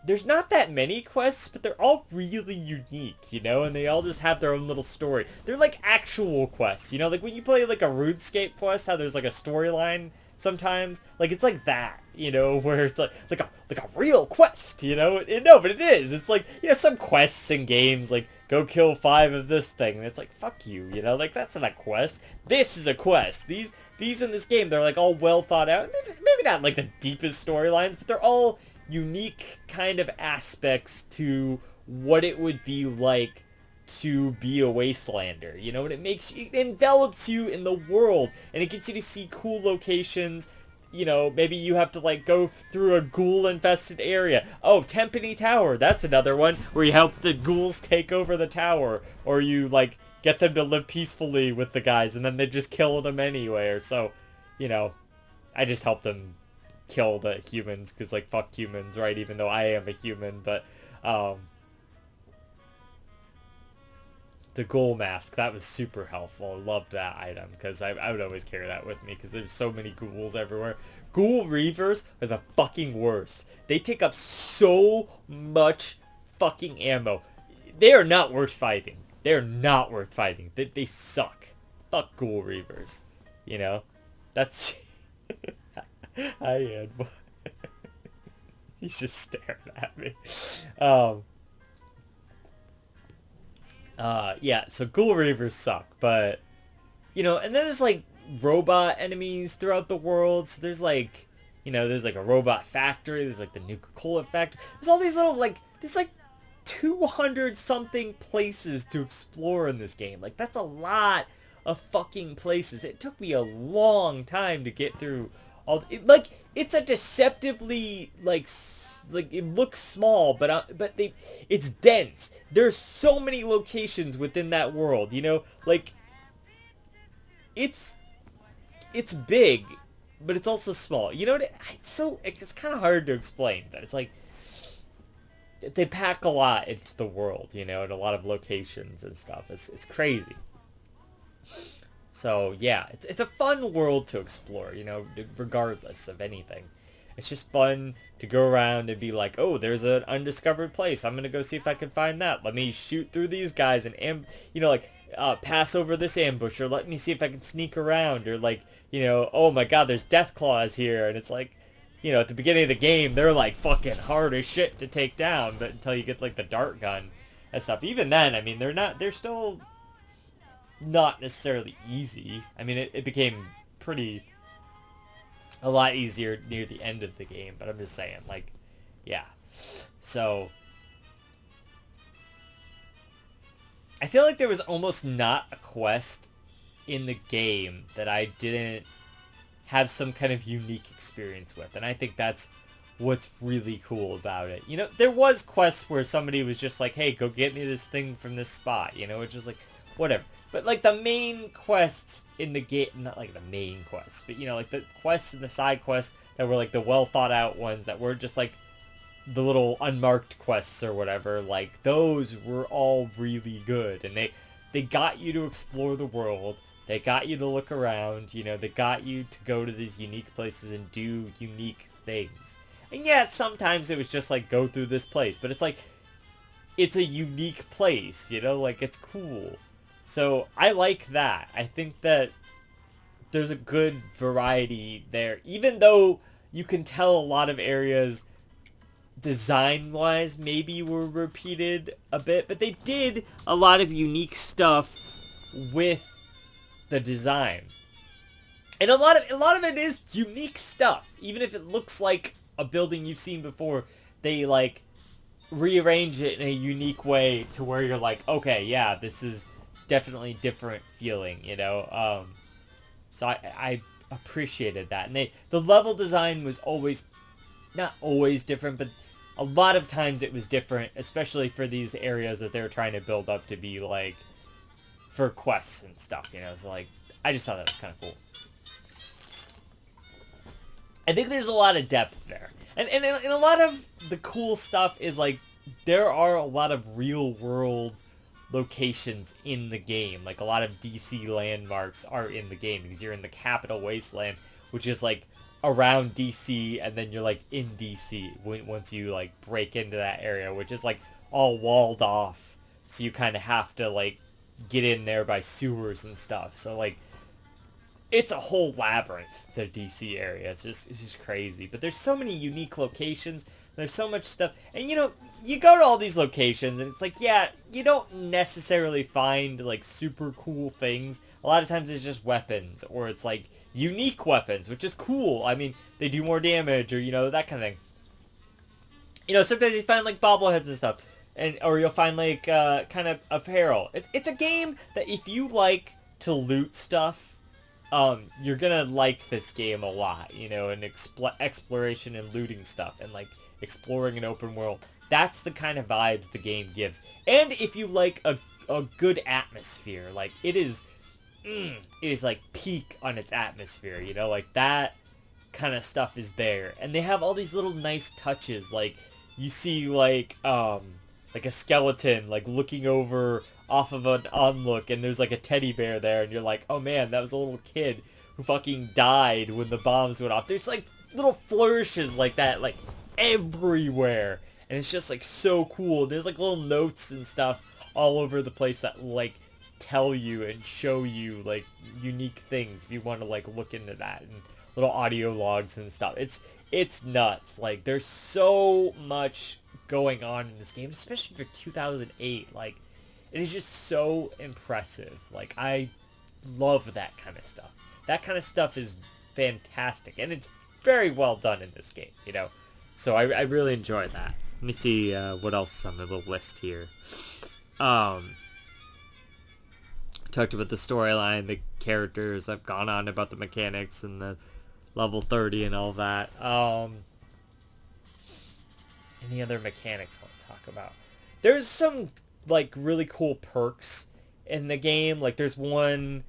Speaker 1: there's not that many quests, but they're all really unique, you know, and they all just have their own little story. They're like actual quests, you know, like when you play like a RuneScape quest, how there's like a storyline sometimes, like it's like that, you know, where it's like a real quest, you know. No, but it is. It's like, you know, some quests in games like go kill 5 of this thing, and it's like, fuck you, you know, like that's not a quest. This is a quest. These in this game, they're like all well thought out. Maybe not like the deepest storylines, but they're all unique kind of aspects to what it would be like to be a wastelander, you know, and it envelops you in the world, and it gets you to see cool locations. You know, maybe you have to like go through a ghoul infested area. Oh, Tempany Tower, that's another one where you help the ghouls take over the tower, or you like get them to live peacefully with the guys, and then they just kill them anyway, or so, you know. I just helped them kill the humans, because like fuck humans, right? Even though I am a human. But the ghoul mask, that was super helpful. I loved that item, because I would always carry that with me, because there's so many ghouls everywhere. Ghoul reavers are the fucking worst. They take up so much fucking ammo. They are not worth fighting. They are not worth fighting. They suck. Fuck ghoul reavers, you know. That's I am. He's just staring at me. Yeah, so ghoul reavers suck, but, you know, and then there's like robot enemies throughout the world. So there's like, there's like a robot factory. There's like the Nuka-Cola factory. There's all these little there's like 200 something places to explore in this game. Like that's a lot of fucking places. It took me a long time to get through all. It's a deceptively it looks small, but it's dense. There's so many locations within that world. It's big, but it's also small. It's kind of hard to explain. But it's like they pack a lot into the world, and a lot of locations and stuff. It's crazy. So yeah, it's a fun world to explore, regardless of anything. It's just fun to go around and be like, oh, there's an undiscovered place. I'm gonna go see if I can find that. Let me shoot through these guys and pass over this ambush, or let me see if I can sneak around, or oh my god, there's death claws here, and it's like, at the beginning of the game, they're like fucking hard as shit to take down, but until you get like the dart gun and stuff. Even then, I mean, they're still not necessarily easy. I mean, it became a lot easier near the end of the game, but I'm just saying, yeah. So I feel like there was almost not a quest in the game that I didn't have some kind of unique experience with, and I think that's what's really cool about it. There was quests where somebody was just like, hey, go get me this thing from this spot, it's just like, whatever. But the main quests in the game, not like the main quests, but the quests and the side quests that were the well thought out ones that were just the little unmarked quests or whatever, those were all really good, and they got you to explore the world. They got you to look around, they got you to go to these unique places and do unique things. And yeah, sometimes it was just go through this place, but it's a unique place, it's cool. So I like that. I think that there's a good variety there, even though you can tell a lot of areas design-wise maybe were repeated a bit, but they did a lot of unique stuff with the design. And a lot of it is unique stuff. Even if it looks like a building you've seen before, they rearrange it in a unique way to where you're like, okay, yeah, this is definitely different feeling, so I appreciated that. And the level design was not always different, but a lot of times it was different, especially for these areas that they were trying to build up to be for quests and stuff, so I just thought that was kind of cool. I think there's a lot of depth there, and a lot of the cool stuff is there are a lot of real world locations in the game. A lot of DC landmarks are in the game because you're in the Capital Wasteland, which is around DC, and then you're in DC once you break into that area, which is all walled off, so you kind of have to get in there by sewers and stuff. So it's a whole labyrinth, the DC area. It's just crazy. But there's so many unique locations. There's so much stuff. And, you go to all these locations, and it's yeah, you don't necessarily find, super cool things. A lot of times it's just weapons, or it's, unique weapons, which is cool. I mean, they do more damage, or, that kind of thing. Sometimes you find, bobbleheads and stuff. Or you'll find, kind of apparel. It's a game that if you like to loot stuff, you're gonna like this game a lot, and exploration and looting stuff, and exploring an open world. That's the kind of vibes the game gives. And if you like a good atmosphere, it is peak on its atmosphere, that kind of stuff is there. And they have all these little nice touches, you see a skeleton looking over off of an onlook, and there's a teddy bear there, and you're like, oh man, that was a little kid who fucking died when the bombs went off. There's little flourishes like that everywhere, and it's just so cool. There's little notes and stuff all over the place that tell you and show you unique things if you want to look into that, and little audio logs and stuff. It's nuts. There's so much going on in this game, especially for 2008. It is just so impressive. I love that kind of stuff. That kind of stuff is fantastic, and it's very well done in this game, you know. So I really enjoy that. Let me see what else is on the little list here. Talked about the storyline, the characters. I've gone on about the mechanics and the level 30 and all that. Any other mechanics I want to talk about? There's some like really cool perks in the game. Like there's one,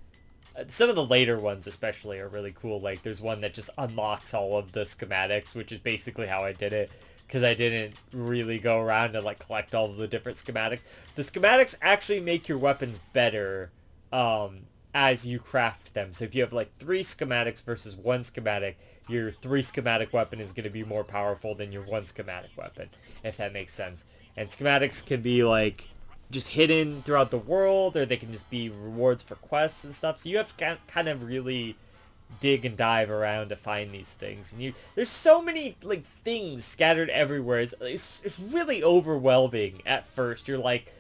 Speaker 1: some of the later ones especially are really cool. Like there's one that just unlocks all of the schematics, which is basically how I did it, because I didn't really go around and like collect all of the different schematics. The schematics actually make your weapons better as you craft them. So if you have like 3 schematics versus 1 schematic, your 3 schematic weapon is going to be more powerful than your 1 schematic weapon, if that makes sense. And schematics can be like just hidden throughout the world, or they can just be rewards for quests and stuff. So you have to kind of really dig and dive around to find these things. And there's so many like things scattered everywhere. It's really overwhelming at first. You're like,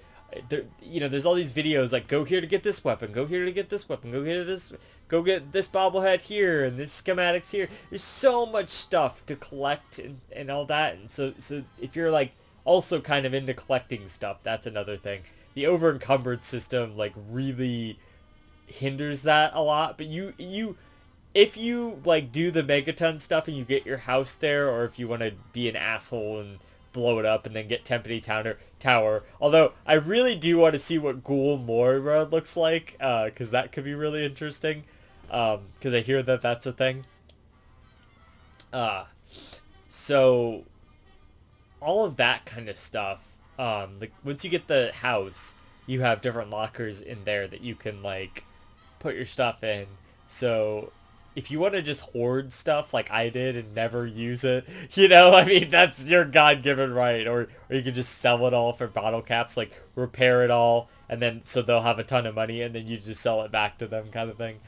Speaker 1: there's all these videos like, go here to get this weapon, go here to get this weapon, go here to this, go get this bobblehead here, and this schematics here. There's so much stuff to collect and all that. And so if you're like also kind of into collecting stuff, that's another thing. The over encumbered system like really hinders that a lot. But if you like do the megaton stuff and you get your house there, or if you want to be an asshole and blow it up and then get Tempany Tower. Although I really do want to see what Ghoul Moira looks like, because that could be really interesting. Because I hear that that's a thing. So all of that kind of stuff. Like once you get the house, you have different lockers in there that you can like put your stuff in. So if you want to just hoard stuff like I did and never use it, I mean, that's your God-given right. Or you can just sell it all for bottle caps, like repair it all, and then so they'll have a ton of money, and then you just sell it back to them, kind of thing.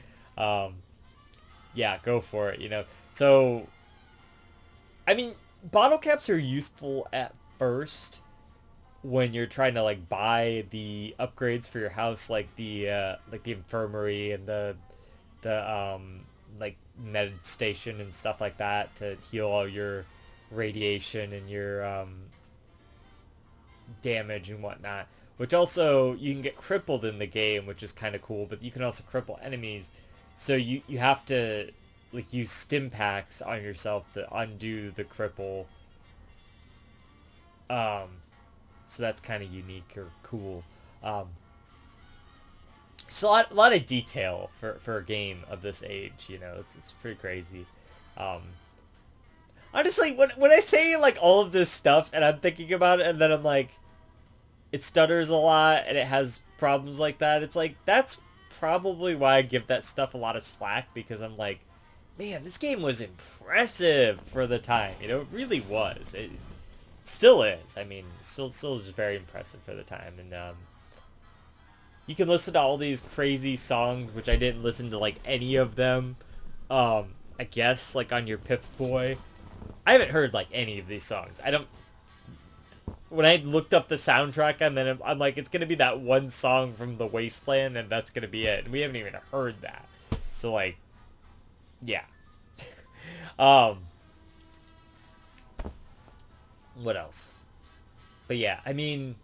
Speaker 1: Yeah, go for it, So, I mean, bottle caps are useful at first when you're trying to like buy the upgrades for your house, like the infirmary and the like med station and stuff like that, to heal all your radiation and your damage and whatnot. Which also, you can get crippled in the game, which is kind of cool, but you can also cripple enemies. So you have to like use stim packs on yourself to undo the cripple. So that's kind of unique or cool. So a lot of detail for a game of this age, it's pretty crazy. Honestly, when I say like all of this stuff and I'm thinking about it, and then I'm like, it stutters a lot and it has problems like that, it's like, that's probably why I give that stuff a lot of slack, because I'm like, man, this game was impressive for the time. It really was. It still is. I mean, still just very impressive for the time. And you can listen to all these crazy songs, which I didn't listen to like any of them. I guess like on your Pip-Boy. I haven't heard like any of these songs. When I looked up the soundtrack, and then I'm like, it's gonna be that one song from The Wasteland, and that's gonna be it. And we haven't even heard that. So like, yeah. What else? But yeah, I mean,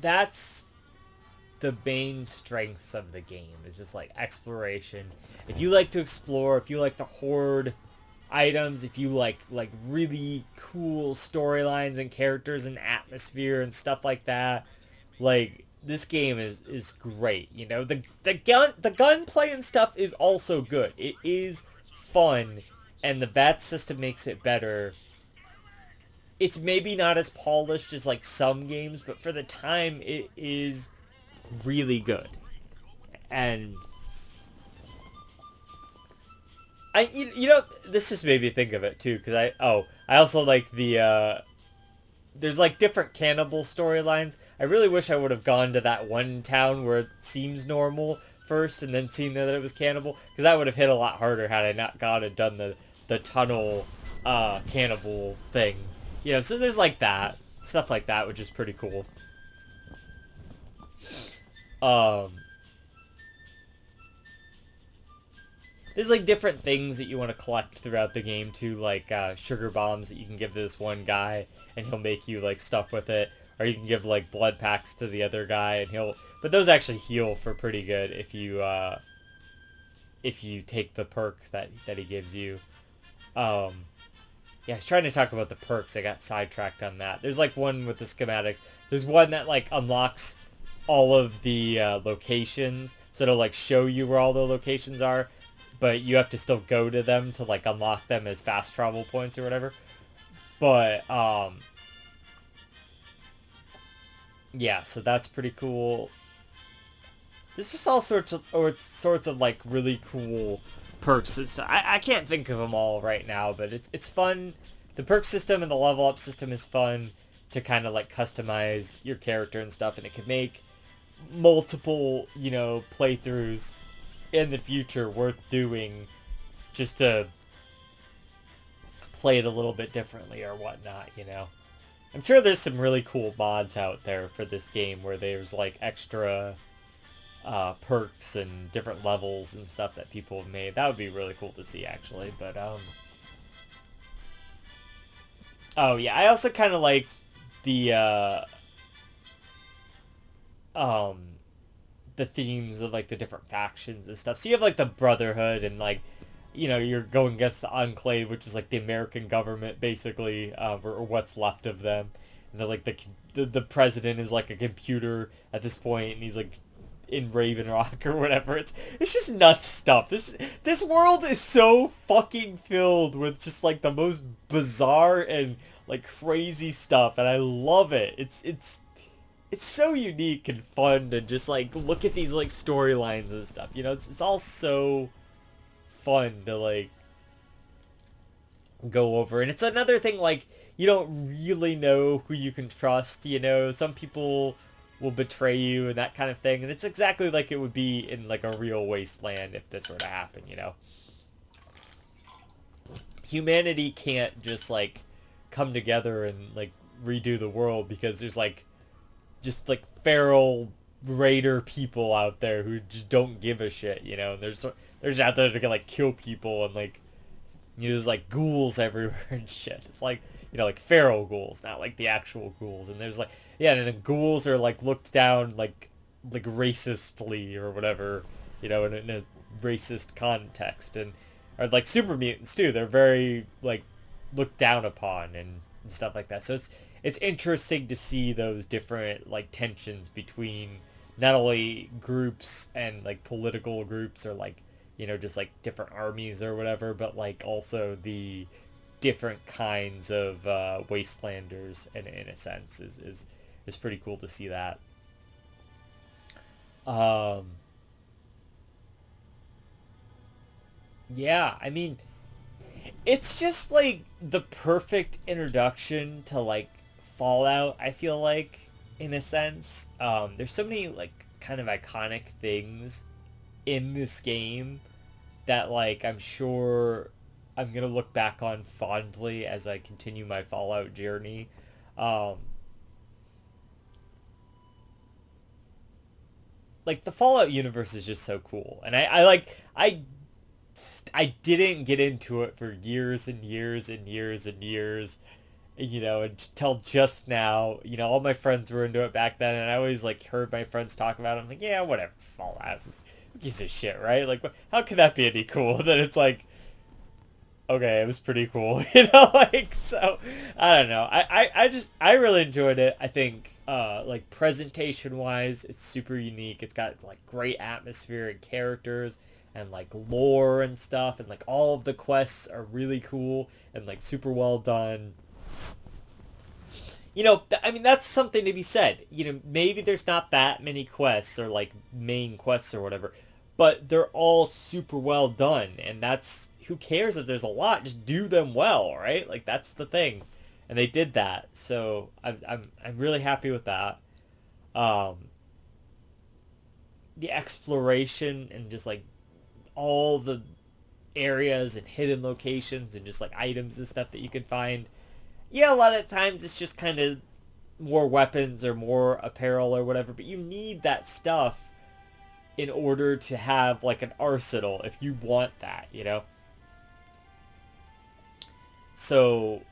Speaker 1: that's the main strengths of the game, is just like exploration. If you like to explore, if you like to hoard items, if you like really cool storylines and characters and atmosphere and stuff like that, like this game is great. The gunplay and stuff is also good. It is fun, and the VAT system makes it better. It's maybe not as polished as like some games, but for the time it is really good. And this just made me think of it too, because I also like the there's like different cannibal storylines. I really wish I would have gone to that one town where it seems normal first and then seen that it was cannibal, because that would have hit a lot harder had I not gone and done the tunnel cannibal thing. So there's like that stuff like that, which is pretty cool. Um, there's like different things that you want to collect throughout the game too, like sugar bombs that you can give to this one guy, and he'll make you like stuff with it. Or you can give like blood packs to the other guy, and he'll. But those actually heal for pretty good if you take the perk that he gives you. Yeah, I was trying to talk about the perks. I got sidetracked on that. There's like one with the schematics. There's one that like unlocks all of the locations, so it'll like show you where all the locations are, but you have to still go to them to like unlock them as fast travel points or whatever. But yeah, so that's pretty cool. There's just all sorts of like really cool perks and stuff. I can't think of them all right now, but it's fun. The perk system and the level up system is fun to kind of like customize your character and stuff, and it can make multiple, playthroughs in the future worth doing just to play it a little bit differently or whatnot. I'm sure there's some really cool mods out there for this game where there's like extra perks and different levels and stuff that people have made. That would be really cool to see, actually. But oh yeah, I also kind of like the um the themes of like the different factions and stuff. So you have like the Brotherhood, and like you're going against the Enclave, which is like the American government basically, or what's left of them. And then like the president is like a computer at this point, and he's like in Raven Rock or whatever. It's just nuts stuff. This world is so fucking filled with just like the most bizarre and like crazy stuff, and I love it. It's so unique and fun to just like look at these like storylines and stuff. It's all so fun to like go over. And it's another thing, like, you don't really know who you can trust. Some people will betray you and that kind of thing, and it's exactly like it would be in like a real wasteland if this were to happen. Humanity can't just like come together and like redo the world, because there's like just like feral raider people out there who just don't give a shit. There's out there to like kill people, and like there's like ghouls everywhere and shit. It's like like feral ghouls, not like the actual ghouls. And there's like, yeah, and the ghouls are like looked down like racistly or whatever, in a racist context. And or like super mutants too. They're very like looked down upon and stuff like that. So it's interesting to see those different like tensions between not only groups and like political groups, or like just like different armies or whatever, but like also the different kinds of wastelanders, in a sense is pretty cool to see that. Yeah, I mean, it's just like the perfect introduction to like Fallout, I feel like, in a sense. There's so many like kind of iconic things in this game that like I'm sure I'm gonna look back on fondly as I continue my Fallout journey. Like the Fallout universe is just so cool, and I didn't get into it for years and years and years and years, until just now. All my friends were into it back then, and I always like heard my friends talk about it. I'm like, yeah, whatever, Fallout, who gives a shit, right? Like, how could that be any cool? Then it's like, okay, it was pretty cool, like, so, I don't know. I really enjoyed it. I think, like, presentation-wise, it's super unique. It's got, like, great atmosphere and characters and, like, lore and stuff, and, like, all of the quests are really cool and, like, super well done. I mean, that's something to be said. Maybe there's not that many quests or, like, main quests or whatever, but they're all super well done, and that's, who cares if there's a lot, just do them well, right? Like, that's the thing, and they did that, so I'm really happy with that. Um, the exploration and just like all the areas and hidden locations and just like items and stuff that you can find. Yeah, a lot of times it's just kind of more weapons or more apparel or whatever, but you need that stuff in order to have like an arsenal if you want that, you know? So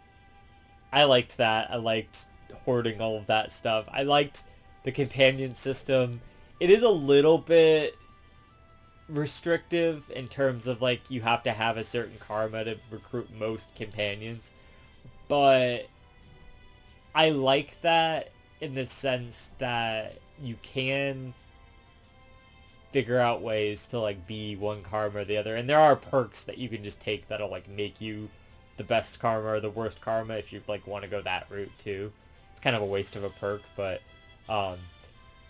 Speaker 1: I liked that. I liked hoarding all of that stuff. I liked the companion system. It is a little bit restrictive in terms of like you have to have a certain karma to recruit most companions, but I like that in the sense that you can figure out ways to like be one karma or the other, and there are perks that you can just take that'll like make you the best karma or the worst karma if you like want to go that route too. It's kind of a waste of a perk, but um,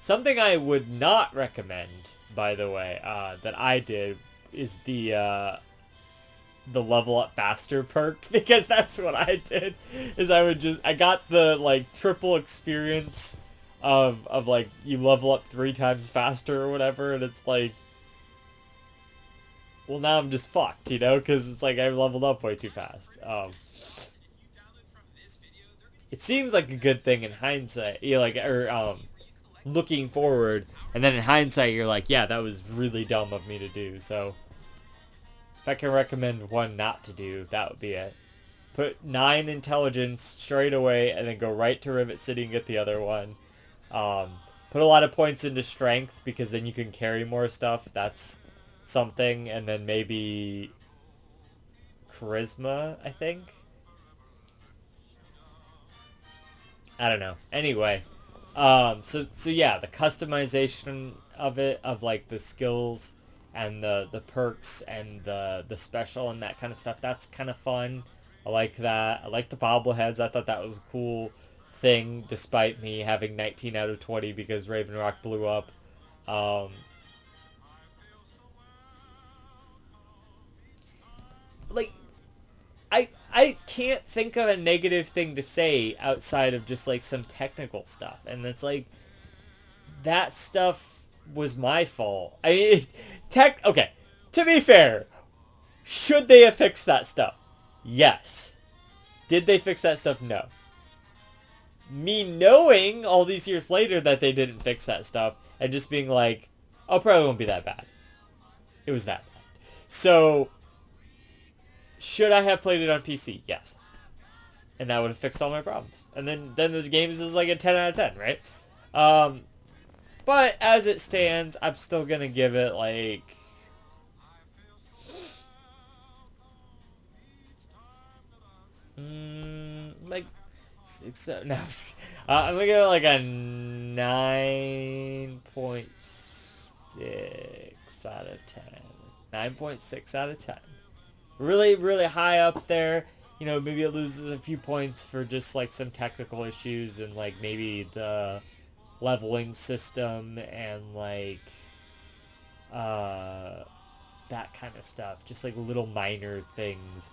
Speaker 1: something I would not recommend, by the way, that I did is the level up faster perk, because that's what I did. Is I got the like triple experience of like you level up 3 times faster or whatever, and it's like, well, now I'm just fucked, you know, because it's like I leveled up way too fast. It seems like a good thing in hindsight, you know, like looking forward, and then in hindsight you're like, yeah, that was really dumb of me to do. So if I can recommend one not to do, that would be it. Put 9 intelligence straight away and then go right to Rivet City and get the other one. Put a lot of points into strength because then you can carry more stuff. That's something. And then maybe charisma, I think. I don't know. Anyway, so yeah, the customization of it, of like the skills and the perks and the special and that kind of stuff, that's kind of fun. I like that. I like the bobbleheads. I thought that was a cool thing, despite me having 19 out of 20 because Raven Rock blew up. Um, like I can't think of a negative thing to say outside of just like some technical stuff, and it's like that stuff was my fault. I mean, okay. To be fair, should they have fixed that stuff? Yes. Did they fix that stuff? No. Me knowing all these years later that they didn't fix that stuff and just being like, oh, probably won't be that bad. It was that bad. So, should I have played it on PC? Yes. And that would have fixed all my problems. And then the game is just like a 10 out of 10, right? But as it stands, I'm still going to give it like... like 6, 7, no. I'm going to give it like a 9.6 out of 10. 9.6 out of 10. Really, really high up there. You know, maybe it loses a few points for just like some technical issues and like maybe the leveling system and like that kind of stuff. Just like little minor things.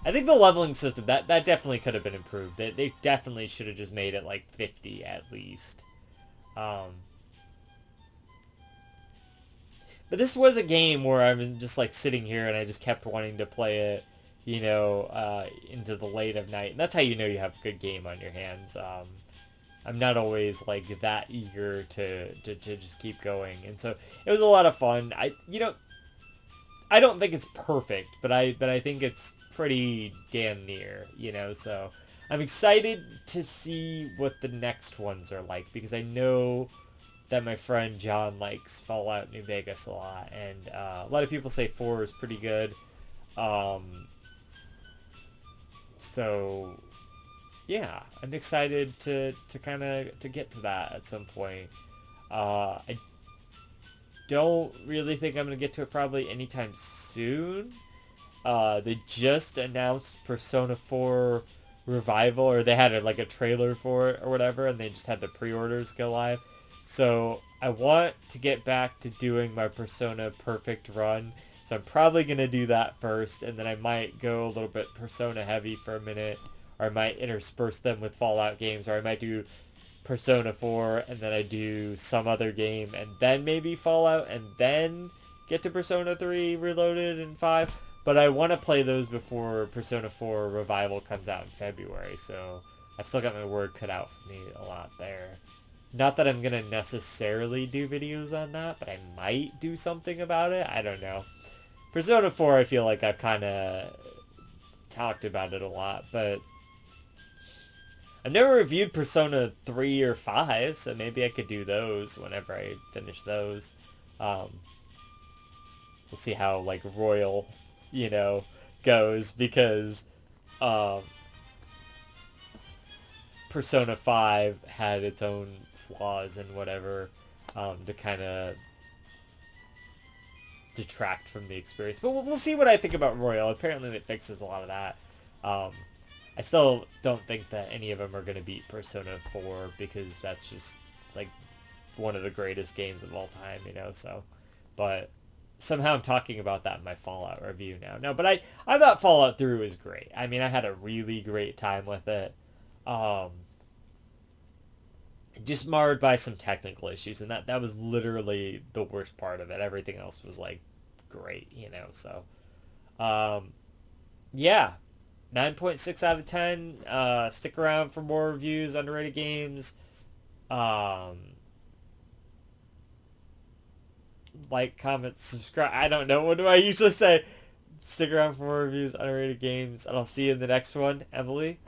Speaker 1: I think the leveling system, that definitely could have been improved. They definitely should have just made it like 50 at least. But this was a game where I was just like sitting here and I just kept wanting to play it, you know, into the late of night. And that's how you know you have a good game on your hands. I'm not always like that eager to just keep going. And so it was a lot of fun. I don't think it's perfect, but I think it's pretty damn near, you know, so I'm excited to see what the next ones are like, because I know that my friend John likes Fallout New Vegas a lot, and a lot of people say 4 is pretty good. So yeah, I'm excited to kind of to get to that at some point. I don't really think I'm gonna get to it probably anytime soon. They just announced Persona 4 Revival, or they had like a trailer for it or whatever, and they just had the pre-orders go live. So I want to get back to doing my Persona Perfect run. So I'm probably going to do that first, and then I might go a little bit Persona heavy for a minute, or I might intersperse them with Fallout games, or I might do Persona 4, and then I do some other game, and then maybe Fallout, and then get to Persona 3 Reloaded and 5. But I want to play those before Persona 4 Revival comes out in February, so I've still got my word cut out for me a lot there. Not that I'm gonna necessarily do videos on that, but I might do something about it. I don't know. Persona 4, I feel like I've kind of talked about it a lot, but I've never reviewed Persona 3 or 5, so maybe I could do those whenever I finish those. Um, we'll see how, like, Royal, you know, goes, because um, Persona 5 had its own flaws and whatever, to kind of detract from the experience. But we'll see what I think about Royal. Apparently it fixes a lot of that. Um, I still don't think that any of them are going to beat Persona 4, because that's just like one of the greatest games of all time, you know, so. But somehow I'm talking about that in my Fallout review now. No, but I thought Fallout 3 was great. I mean, I had a really great time with it. Um, just marred by some technical issues, and that was literally the worst part of it. Everything else was like great, you know, so um yeah, 9.6 out of 10. Stick around for more reviews, underrated games. um like, comment, subscribe. I don't know, what do I usually say? Stick around for more reviews, underrated games, and I'll see you in the next one. Emily.